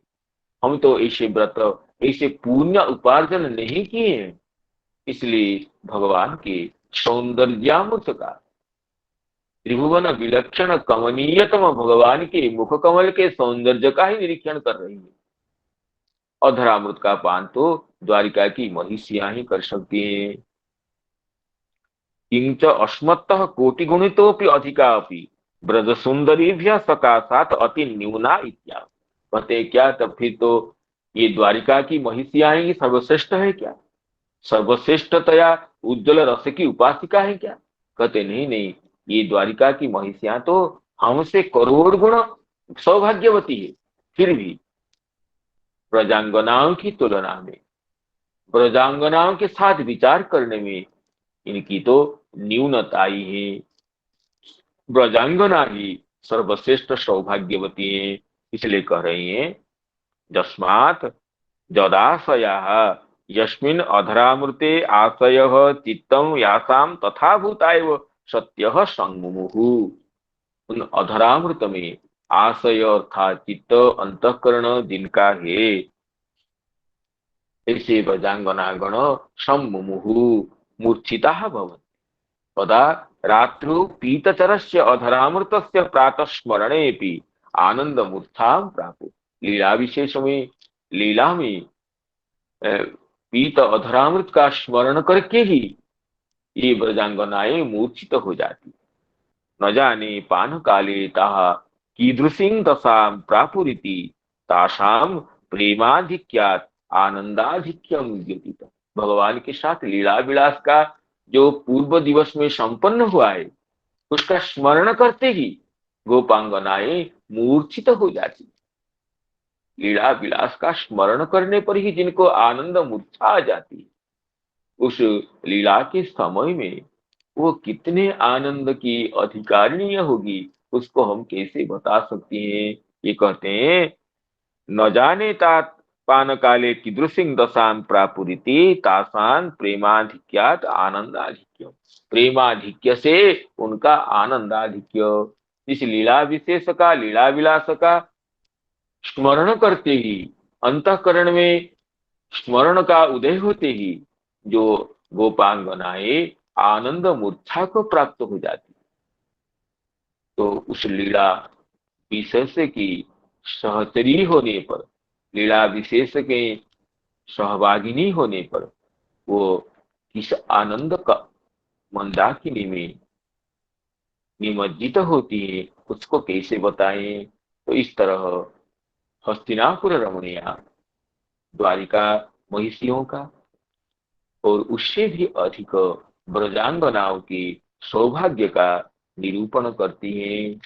हम तो ऐसे व्रत, ऐसे पुण्य उपार्जन नहीं किए हैं, इसलिए भगवान के सौंदर्यामृत का, त्रिभुवन विलक्षण कमनीयतम भगवान के मुख कमल के सौंदर्य का ही निरीक्षण कर रही है। अधरामृत का पान तो द्वारिका की महिषियां ही कर सकती हैं। किंच अस्मत्तः कोटि गुणितोपि अधिका अपि ब्रज सुंदरीभ्य सकाशात अति न्यूना इत्या। कहते क्या तब फिर तो ये द्वारिका की महिषियां ही सर्वश्रेष्ठ है क्या, सर्वश्रेष्ठतया उज्ज्वल रस की उपासिका है क्या? कहते नहीं नहीं, ये द्वारिका की महिषियां तो हमसे करोड़ गुण सौभाग्यवती है, फिर भी प्रजांगनाओं की तुलना में, प्रजांगनाओं के साथ विचार करने में इनकी तो न्यूनता ही है। ब्रजांगना ही सर्वश्रेष्ठ सौभाग्यवती है, इसलिए कह रही हैं जस्मात् जदाशयाः यस्मिन् अधरामृते आशयः चित्तं यासां तथा भूता एव सत्यः संमुमुहु। उन अधरामृत में आशय अर्थात चित्त, अंतःकरण जिनका है, ऐसे ब्रजांगनागण सम्मुमुहु मूर्छिताः भवन्ति। तदा रात्रौ पीतचरस्य अधरामृतस्य प्रातः स्मरणेऽपि आनंद मूर्छां प्रापु। लीला विशेष में, लीला में पीत अधरामृत का स्मरण करके ही ये ब्रजांगनाएं मूर्छित हो जाती। न जाने पान काले ताः कीदृशीं दशां प्रापुरिति तासाम प्रेमाधिक्यात आनंदाधिक्यम व्यतीत। भगवान के साथ लीला विलास का जो पूर्व दिवस में संपन्न हुआ है, उसका स्मरण करते ही गोपांगनाएं मूर्छित हो जाती। लीला विलास का स्मरण करने पर ही जिनको आनंद मूर्छा आ जाती, उस लीला के समय में वो कितने आनंद की अधिकारिणी होगी, उसको हम कैसे बता सकते हैं। ये कहते हैं, न जाने तात पान काले कीदृशिं दशां प्रापुरिति तासां प्रेमाधिक्यात आनंदाधिक्य। प्रेमाधिक्य से उनका आनंदाधिक्य। इस लीला विशेष का, लीला विलास का स्मरण करते ही, अंतःकरण में स्मरण का उदय होते ही जो गोपांगनाएं आनंद मूर्छा को प्राप्त हो जाती, तो उस लीला विशेष की सहचरी होने पर, लीला विशेष के सहभागिनी होने पर वो किस आनंद का मंदाकिनी में निमज्जित होती है, उसको कैसे बताएं। तो इस तरह हस्तिनापुर रमणीया द्वारिका महिषियों का और उससे भी अधिक ब्रजांगनाओं की सौभाग्य का निरूपण करती हैं।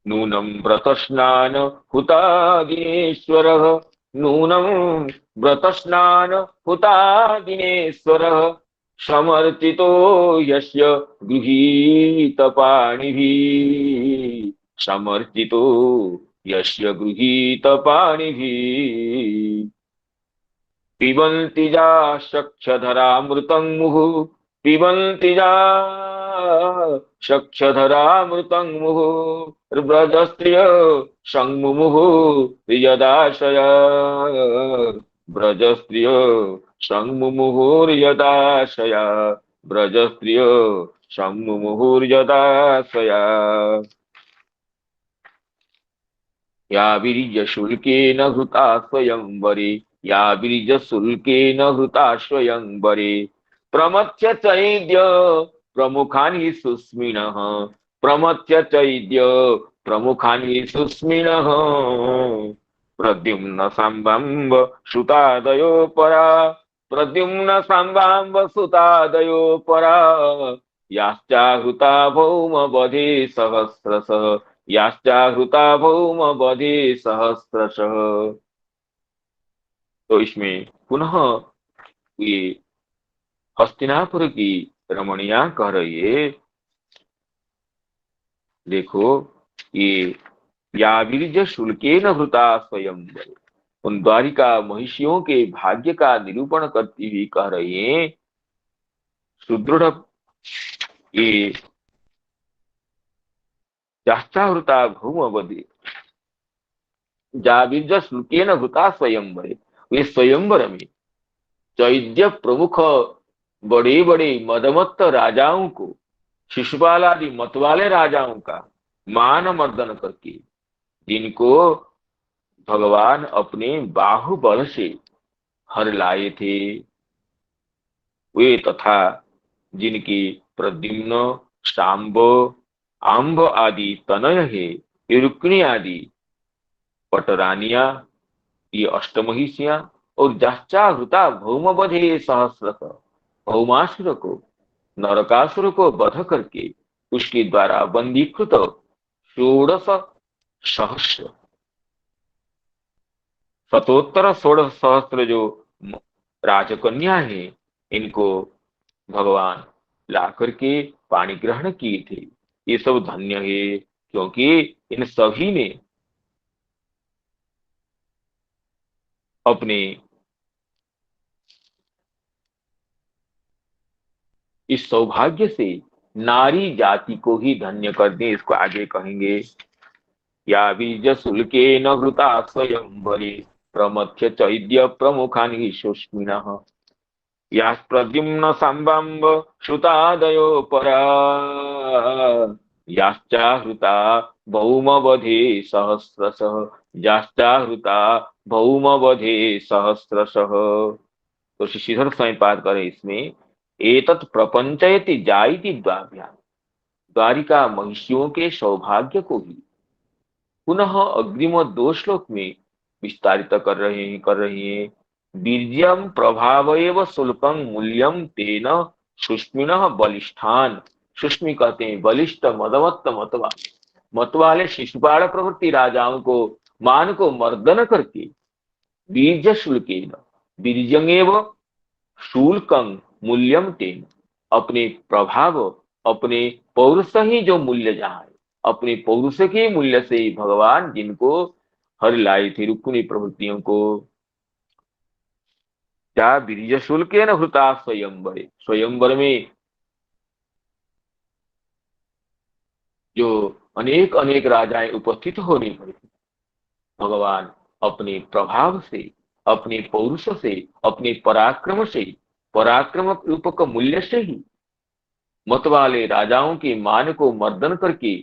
नूनं व्रतस्नान हुता दिनेश्वरः, नूनं व्रतस्नान हुता दिनेश्वरः, समर्चितो यस्य गृहीतपाणिभिः, समर्चितो यस्य गृहीतपाणिभिः। पिबन्ति जा चक्षधरामृतं मुहुः, पिबन्ति जा चक्षधरामृतं मुहुः, ब्रजस्त्रिय संमुमुहुः यदाशय, ब्रजस्त्रिय संमुमुहुर्यदाशय, ब्रजस्त्रिय संमुमुहुर्यदाशय। या विरजशुल्केन हृता स्वयंवरे, या विरजशुल्केन हृता स्वयंवरे, प्रमथ्य चैद्य प्रमुखानि सुस्मिनः, प्रमथ्य चैद्य प्रमुखानि सुस्मिनः, प्रद्युम्न साम्बम्ब सुतादयो परा, प्रद्युम्न साम्बम्ब सुतादयो परा, याश्चाहृता भौम बधे सहस्रशः, याश्चाहृता भौम बधे सहस्रशः। तो इसमें पुनः ये हस्तिनापुर की रमणिया कह रही है, देखो ये याविर्ज शुल्केन हृता स्वयंवर, उन द्वारिका महिषियों के भाग्य का निरूपण करती हुई कह रही है, सुदृढ़ ये जाश्चाहृता भौम बधे, जाविर्ज शुल्केन हृता स्वयंवर, वे स्वयंवर में चैद्य प्रमुख बड़े बड़े मदमत्त राजाओं को, शिशुपाल आदि मतवाले राजाओं का मान मर्दन करके, जिनको भगवान अपने बाहुबल से हर लाए थे, वे तथा जिनकी प्रद्युम्न शांब आंब आदि तनय है, रुक्णी आदि पटरानिया, ये अष्टमहिषियां, और जाश्चाहृता भौमवधे सहस्रश, भौमासुर को, नरकासुर को वध करके उसके द्वारा बंदीकृत 16 सहस्र, शतोत्तर 16 सहस्त्र जो राजकन्या है, इनको भगवान ला करके पाणी ग्रहण किए थे। ये सब धन्य है, क्योंकि इन सभी ने अपने इस सौभाग्य से नारी जाति को ही धन्य कर दे। इसको आगे कहेंगे, या बीज शुल्के न घृता स्वयंवरे, प्रमथ्य चैद्य प्रमुखानि सुस्मिनः, या प्रद्युम्न सांबाम्ब श्रुतादयो परा, याश्चाहृता भौमवधे सहस्रशः, याश्चाहृता भौमवधे सहस्रशः। तो श्रीधर स्वयं पाठ करें इसमें, एतत् प्रपंचयति जाइति द्वाभ्याम्, द्वारिका महिषियों के सौभाग्य को ही पुनः अग्रिम 2 श्लोक में विस्तारित कर रही हैं। वीर्यम प्रभावएव शुल्कं मूल्यम तेन सुष्मिनः बलिष्ठान। सुष्मि कहते हैं बलिष्ठ मदवत्त मतवा, मतवाले शिशुपाल प्रवृत्ति राजाओं को मान को मर्दन करके बीज शुल्केन, बीजंगेव शुल्कं मूल्यम तेन, अपने प्रभाव अपने पौरुष ही जो मूल्य जहाँ है, अपने पौरुष के मूल्य से ही भगवान जिनको हर लाए थे रुक्मिणी प्रवृत्तियों को, क्या बीज शुल्क न हृता स्वयंवर, स्वयंवर में जो अनेक अनेक राजाएं उपस्थित होने पर भगवान अपने प्रभाव से, अपने पौरुष से, अपने पराक्रम से, पराक्रम रूपक मूल्य से ही मत वाले राजाओं के मान को मर्दन करके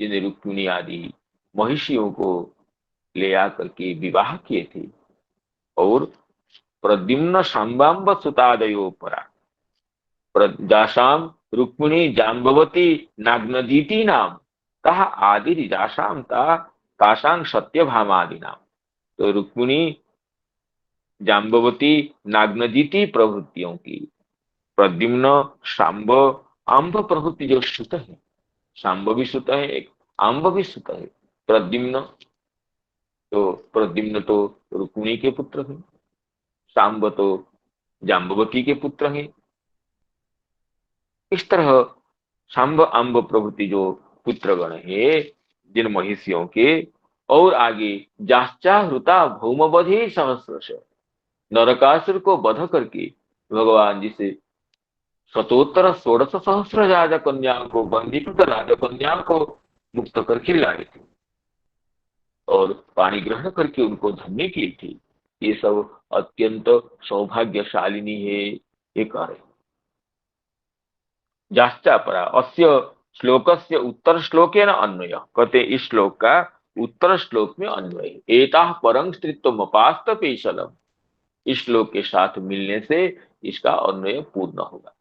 जिन्हें रुक्मिणी आदि महिषियों को ले आकर के विवाह किए थे। और प्रद्युम्न शांबाम्ब सुतादयो परा, जाशाम रुक्मिणी जाम्बवती नाग्नदीति नाम तहा आदि जाशाम ता ताशांग सत्यभामादि नाम। तो रुक्मिणी जाम्बवती नाग्नदीति प्रवृत्तियों की, प्रद्युम्न शांब आम्ब प्रवृत्ति जो सुत है, शांब भी सुत है, एक आम्ब भी सुत है। प्रद्युम्न तो प्रद्युम्न तो रुक्मिणी के पुत्र हैं, शांब तो जाम्बवती के पुत्र हैं। इस तरह शांब आम्ब प्रभृति जो पुत्रगण है जिन महिषियों के, और आगे जाश्चा हृता भौमवधे सहस्रश, नरकासुर को वध करके भगवान जी से शतोत्तर 16 सहस्र राजकन्याओं को, बंदीकृत राजकन्याओं को मुक्त करके लाए थे और पाणी ग्रहण करके उनको धन्य किए थे। ये सब अत्यंत सौभाग्यशालिनी है ये कार्य। जाश्चापरा अस्य श्लोकस्य उत्तर श्लोकेन अन्वय, कहते इस श्लोक का उत्तर श्लोक में अन्वय, एताः परं स्त्रीत्वमपास्त पेशलम, इस श्लोक के साथ मिलने से इसका अन्वय पूर्ण होगा।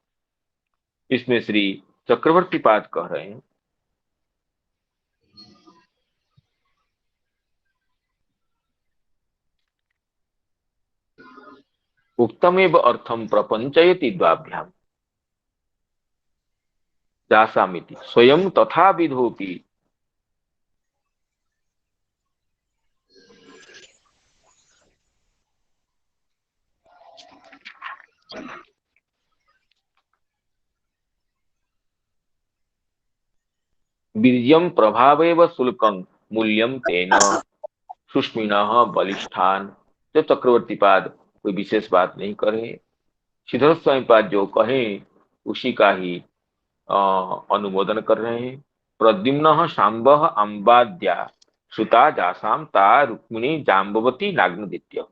इसमें श्री चक्रवर्ती पाद कह रहे हैं, उक्तमेव अर्थम प्रपंचयति द्वाभ्याम जासामिति स्वयं तथा विधोपि। वीर्यम प्रभावेव शुल्कं मूल्यम तेन सुष्मिनः बलिष्ठान। जब चक्रवर्ती पाद कोई विशेष बात नहीं करे, श्रीधर स्वामी पाद जो कहें उसी का ही अनुमोदन कर रहे हैं। प्रद्युम्न शांब अंबाद्या सुता जासाम ता रुक्मिणी जाम्बवती नाग्नदित्य,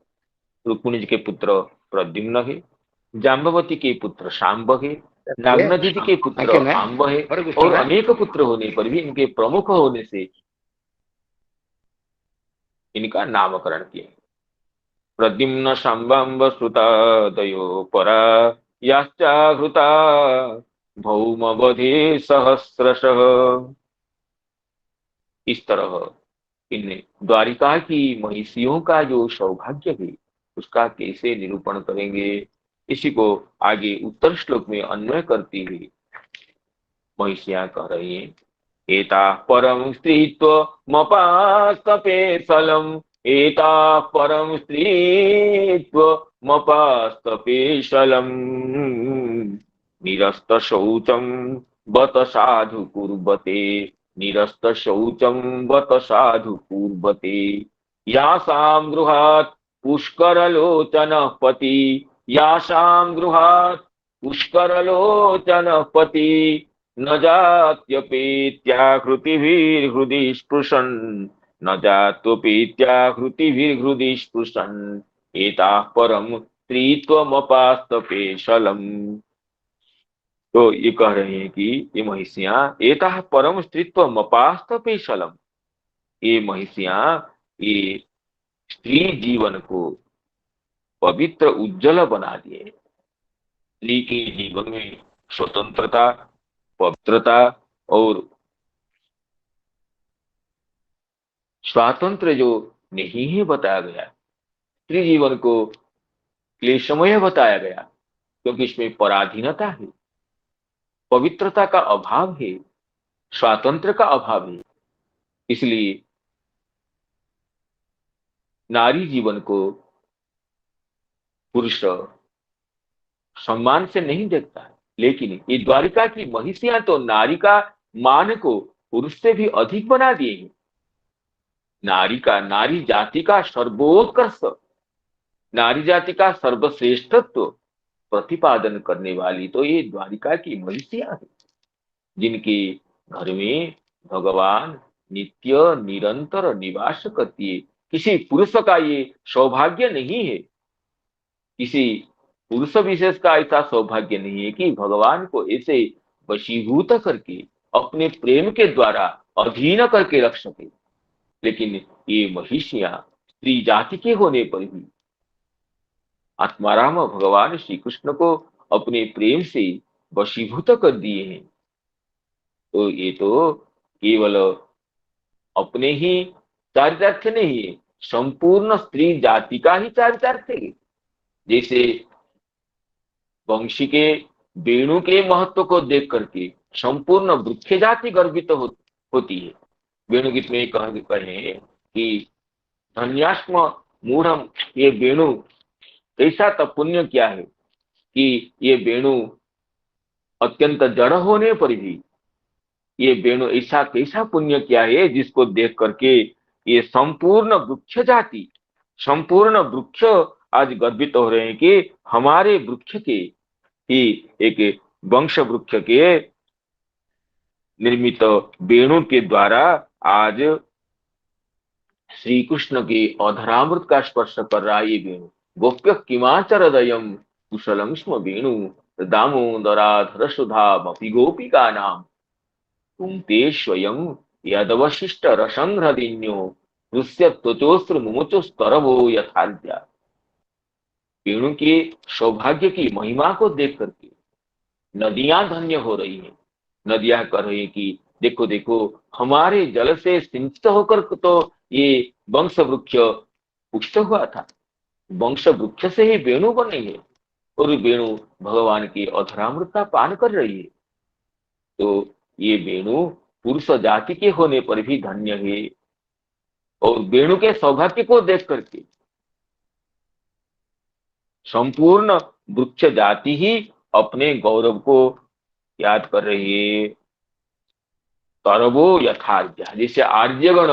रुक्मिणी जी के पुत्र प्रद्युम्न है, जाम्बवती के पुत्र शांब है, नाग्नदिति के पुत्र आम्ब है, और अनेक पुत्र होने पर भी इनके प्रमुख होने से इनका नामकरण किया। प्रद्युम्न शांबाम्ब श्रुतादयो परा याश्चाहृता भौमवधे सहस्रशः। इस तरह इन द्वारिका की महिषियों का जो सौभाग्य है उसका कैसे निरूपण करेंगे, इसी को आगे उत्तर श्लोक में अन्वय करती हुई महिषियां कह रही हैं, एता परम स्त्रीत्व मपास्तपे फलम, एता परम स्त्रीत्व मपास्तपे शलम, निरस्त शौचम बत साधु कुर्बते, निरस्त शौचम बत साधु कुर्बते, यासाम गृहात् पुष्करलोचन पति, यासाम गृहात् पुष्करलोचन पति, न जात्यपेत्याकृतिभिर्हृदि स्पृशन्, न जात्योपेत्याकृतिभिर्हृदि स्पृशन्, एताः परम स्त्रीत्वमपास्तपेशलम्। तो ये कह रहे हैं कि ये महिषियां एताः परम स्त्रीत्वमपास्तपेशलम्, ये महिषियां ये स्त्री जीवन को पवित्र उज्जवल बना दिए। स्त्री के जीवन में स्वतंत्रता, पवित्रता और स्वातंत्र जो नहीं है बताया गया, स्त्री जीवन को क्लेशमय बताया गया, क्योंकि इसमें पराधीनता है, पवित्रता का अभाव है, स्वातंत्र का अभाव है। इसलिए नारी जीवन को पुरुष सम्मान से नहीं देखता है, लेकिन ये द्वारिका की महिषियां तो नारी का मान को पुरुष से भी अधिक बना दिए हैं। नारी जाति का सर्वोत्कर्ष, नारी जाति का सर्वश्रेष्ठत्व प्रतिपादन करने वाली तो ये द्वारिका की महिषियां हैं, जिनके घर में भगवान नित्य निरंतर निवास करती है। किसी पुरुष का ये सौभाग्य नहीं है, किसी पुरुष विशेष का ऐसा सौभाग्य नहीं है कि भगवान को ऐसे वशीभूत करके अपने प्रेम के द्वारा अधीन करके रख सके। लेकिन ये महिषियां स्त्री जाति के होने पर भी आत्माराम भगवान श्री कृष्ण को अपने प्रेम से वशीभूत कर दिए हैं। तो ये तो केवल अपने ही चारितार्थ नहीं है, संपूर्ण स्त्री जाति का ही चारितार्थ है। जैसे वंशी के वेणु के महत्व को देख करके संपूर्ण वृक्ष जाति गर्वित होती है। वेणु गीत में कहे कि धन्यास्म मूढ़म, ये वेणु ऐसा तप पुण्य क्या है कि ये वेणु अत्यंत जड़ होने पर भी, ये वेणु ऐसा कैसा पुण्य क्या है जिसको देख करके ये संपूर्ण वृक्ष जाति, संपूर्ण वृक्ष आज गर्वित हो रहे हैं कि हमारे वृक्ष के ही एक वंश वृक्ष के निर्मित वेणु के द्वारा आज श्री कृष्ण के अधरामृत का स्पर्श कर रहा है ये वेणु। गोप्य किमाचर दयम कुशलम स्म वेणु दामोदराधर सुधामपि गोपिका नाम तुम ते स्वयं यदवशिष्ट रसंहृदिन्यो दृश्य त्वचोस्त्र मुमुचोस्तरवो यथाद्या। वेणु के सौभाग्य की महिमा को देख करके नदियां धन्य हो रही हैं। नदियां कह रही हैं कि देखो देखो, हमारे जल से सिंचित होकर तो ये वंश वृक्ष पुष्ट हुआ था, वंश वृक्ष से ही वेणु बनी है और वेणु भगवान के अधरामृत का पान कर रही है। तो ये वेणु पुरुष जाति के होने पर भी धन्य है। और वेणु के सौभाग्य को देख करके संपूर्ण वृक्ष जाति ही अपने गौरव को याद कर रही है। तरवो यथार्य, जैसे आर्यगण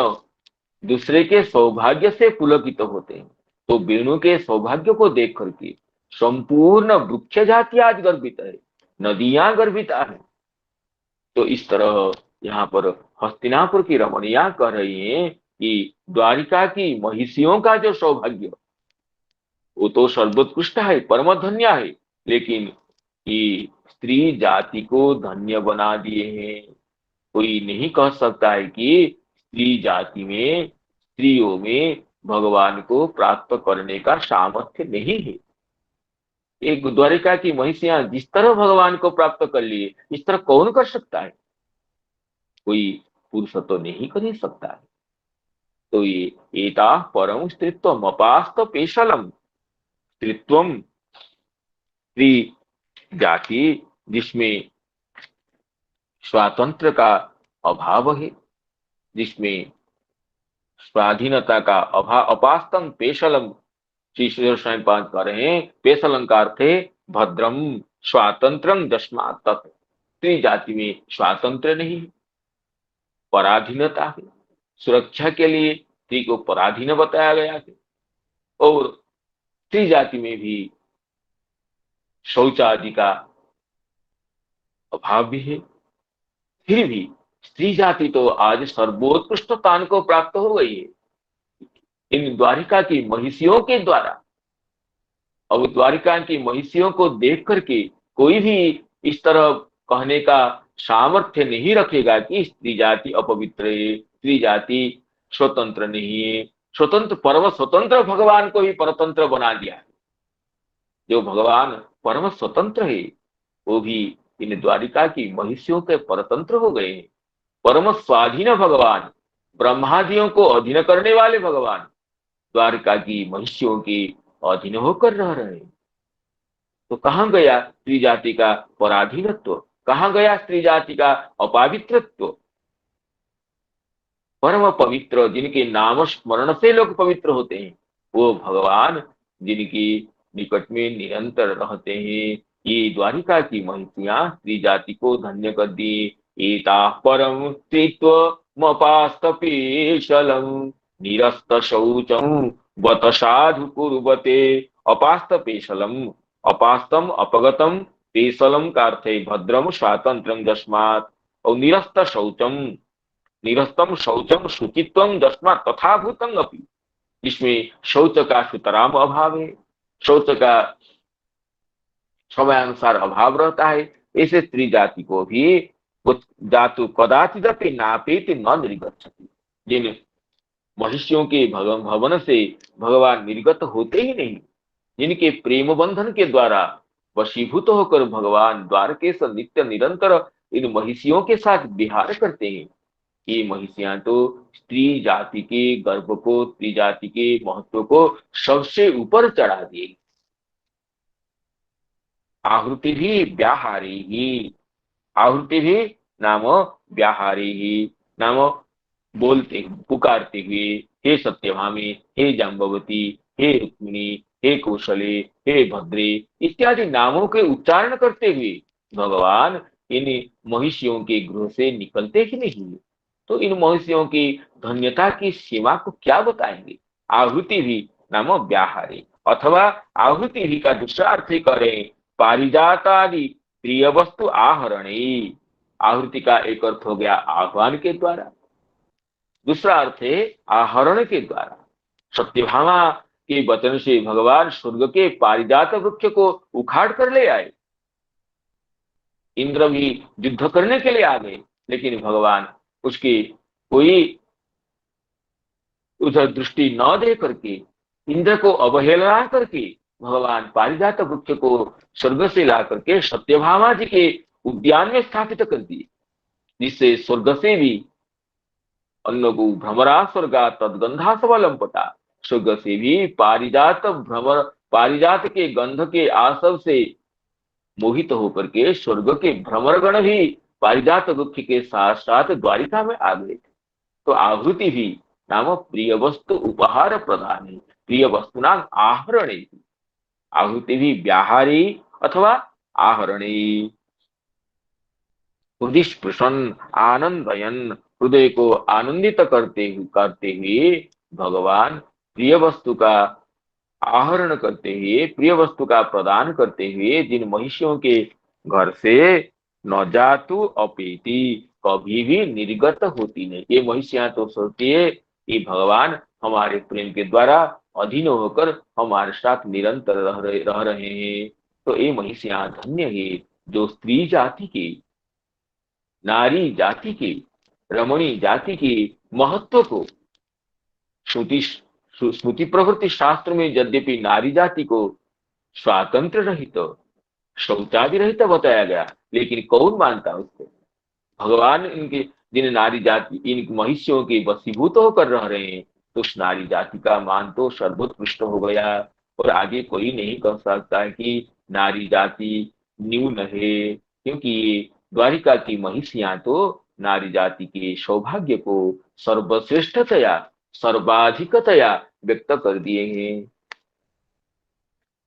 दूसरे के सौभाग्य से पुलकित होते हैं, तो वेणु के सौभाग्य को देख करके संपूर्ण वृक्ष जाति आज गर्वित है, नदियां गर्वित है। तो इस तरह यहाँ पर हस्तिनापुर की रमणियां कह रही हैं कि द्वारिका की महिषियों का जो सौभाग्य वो तो सर्वोत्कृष्ट है, परम धन्य है, लेकिन ये स्त्री जाति को धन्य बना दिए हैं। कोई नहीं कह सकता है कि स्त्री जाति में, स्त्रियों में भगवान को प्राप्त करने का सामर्थ्य नहीं है। एक द्वारिका की महिषियां जिस तरह भगवान को प्राप्त कर लिए, इस तरह कौन कर सकता है? कोई पुरुष तो नहीं कर ही सकता है। तो ये एता परम स्त्रीत्व अपास्त पेशलम, स्त्रीत्वम स्त्री जाति जिसमें स्वातंत्र का अभाव है, जिसमें स्वाधीनता का अभाव, अपास्तम पेशलम, श्री श्री स्वामी पांच कह रहे हैं पेशलम का अर्थ है भद्रम स्वातंत्रम दस्मात् तत्। स्त्री जाति में स्वातंत्र नहीं है, पराधीनता है। सुरक्षा के लिए स्त्री को पराधीन बताया गया है। और स्त्री जाति में भी शौच आदि का अभाव भी है। फिर भी स्त्री जाति तो आज सर्वोत्कृष्ट स्थान को प्राप्त हो गई है इन द्वारिका की महिषियों के द्वारा। अब द्वारिका की महिषियों को देख करके कोई भी इस तरह कहने का सामर्थ्य नहीं रखेगा कि स्त्री जाति अपवित्र है, स्त्री जाति स्वतंत्र नहीं है। स्वतंत्र, परम स्वतंत्र भगवान को भी परतंत्र बना दिया है। जो भगवान परम स्वतंत्र है वो भी इन द्वारिका की महिषियों के परतंत्र हो गए हैं। परम स्वाधीन भगवान, ब्रह्मादियों को अधीन करने वाले भगवान द्वारिका की महिषियों के अधीन होकर रह रहे हैं। तो कहां गया स्त्री जाति का पराधीनत्व, कहां गया स्त्री जाति का अपावित्रत्व? परम पवित्र जिनके नाम स्मरण से लोग पवित्र होते हैं, वो भगवान जिनकी निकट में निरंतर रहते हैं, ये द्वारिका की महिषियां स्त्री जाति को धन्य कर दिए। एता परम स्त्रीत्व मपास्तपेशलम निरस्त शौचम बत साधु कुर्वते। अपास्त पेशलम, अपास्तम अपगतम, पेशलम का अर्थ है भद्रम स्वातंत्रम जस्मात्, और निरस्त शौचम, निरस्तम शौचम शुचित्वम दस्मा तथा भूतंग अपि, इसमें शौच का सुतराम अभाव है, शौच का समयानुसार अभाव रहता है। ऐसे स्त्री जाति को भी वो जातु कदाचिदपि नापेति न निर्गच्छति, जिन महिषियों के भवन से भगवान निर्गत होते ही नहीं, जिनके प्रेम बंधन के द्वारा वशीभूत होकर भगवान द्वारकेश नित्य निरंतर इन महिषियों के साथ विहार करते हैं, ये महिषियां तो स्त्री जाति के गर्भ को, स्त्री जाति के महत्व को सबसे ऊपर चढ़ा दिए। आहुति भी व्याहारी ही, आहुति भी नाम व्याहारी ही, नाम बोलते पुकारते हुए, हे सत्यभामी, हे जाम्बवती, हे रुक्मिणी, हे कौशले, हे भद्रे इत्यादि नामों के उच्चारण करते हुए भगवान इन महिषियों के गृह से निकलते ही नहीं। तो इन महिषियों की धन्यता की सीमा को क्या बताएंगे? आहुति भी नाम व्याहारी, अथवा आहुति भी का दूसरा अर्थ करें पारिजातादि प्रिय वस्तु आहरणी। आहुति का एक अर्थ हो गया आह्वान के द्वारा, दूसरा अर्थ है आहरण के द्वारा। सत्यभामा के वचन से भगवान स्वर्ग के पारिजात वृक्ष को उखाड़ कर ले आए। इंद्र भी युद्ध करने के लिए आ गए, लेकिन भगवान उसकी कोई उधर दृष्टि न दे करके, इंद्र को अवहेलना करके भगवान पारिजात वृक्ष को स्वर्ग से ला करके सत्यभामा जी के उद्यान में स्थापित कर दिए, जिससे स्वर्ग से भी अन्नगु भ्रमरा स्वर्गा तदगंधा सबलंपटा, स्वर्ग से भी पारिजात भ्रमर, पारिजात के गंध के आसव से मोहित होकर के स्वर्ग के भ्रमरगण भी पारिजात वृक्ष के साथ साथ द्वारिका में आ गए थे। तो आहुति भी नाम प्रिय वस्तु उपहार प्रदान, प्रिय वस्तु नाम आहरणे, आहुति भी व्याहारी अथवा आहरणे। हृदय स्पृशन आनंदयन, हृदय को आनंदित करते हुए भगवान प्रिय वस्तु का आहरण करते हुए, प्रिय वस्तु का प्रदान करते हुए जिन महिषियों के घर से न जातु अपेति, कभी भी निर्गत होती नहीं। ये महिषियां तो सोचती है कि भगवान हमारे प्रेम के द्वारा अधीन होकर हमारे साथ निरंतर रह रहे हैं। तो ये महिषियां धन्य है जो स्त्री जाति की, नारी जाति की, रमणी जाति की महत्व को स्मृति प्रवृत्ति शास्त्र में यद्यपि नारी जाति को स्वातंत्र रहित, शौचादि रहित बताया गया, लेकिन कौन मानता उसको? भगवान इनके जिन नारी जाति, इन महिषियों के वशीभूत होकर रह रहे हैं, तो उस नारी जाति का मान तो सर्वोत्कृष्ट हो गया, और आगे कोई नहीं कह सकता है कि नारी जाति न्यून है, क्योंकि द्वारिका की महिषियां तो नारी जाति के सौभाग्य को सर्वश्रेष्ठतया, सर्वाधिकतया व्यक्त कर दिए हैं।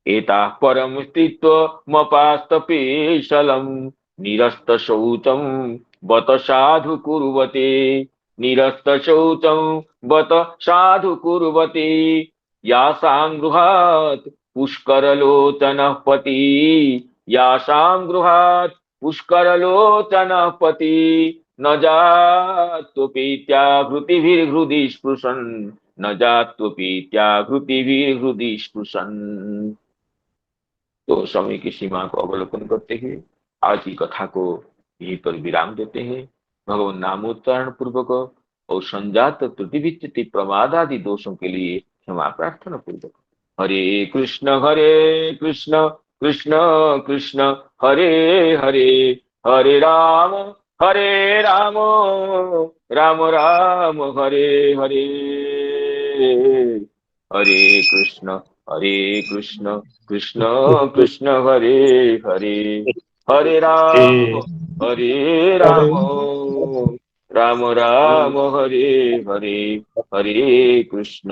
एता परम स्थित्वमपास्तपेशलम निरस्त शौचम बत साधु कुर्वते, निरस्त शौचम बत साधु कुर्वते, यासां गृहात् पुष्करलोचनः पति, यासां गृहात् पुष्करलोचनः पति, न जात्वपीत्याघृतिभिर्हृदि स्पृशन्, न जात्वपीत्याघृतिभिर्हृदि स्पृशन्। तो समय की सीमा को अवलोकन करते हुए आज की कथा को यहीं पर विराम देते हैं। भगवान नामोच्चारण पूर्वक और संजात त्रुटि विच्युति प्रमाद आदि दोषों के लिए क्षमा प्रार्थना पूर्वक। हरे कृष्ण कृष्ण कृष्ण हरे हरे, हरे राम राम राम हरे हरे, हरे कृष्ण कृष्ण कृष्ण हरे हरे, हरे राम राम राम हरे हरे, हरे कृष्ण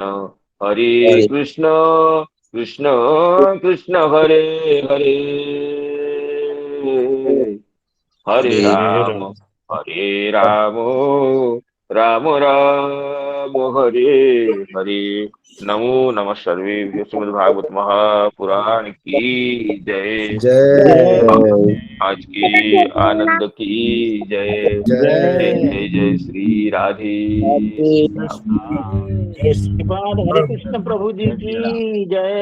हरे कृष्ण कृष्ण हरे हरे, हरे हरे राम राम राम हरे हरे। नमो नमः सर्वेभ्यो, श्रीमद्भागवत महापुराण की जय। जय आज के आनंद की जय। जय जय जय जय श्री राधे राधे श्याम। जय श्रीपाद हरे कृष्ण प्रभु जी की जय।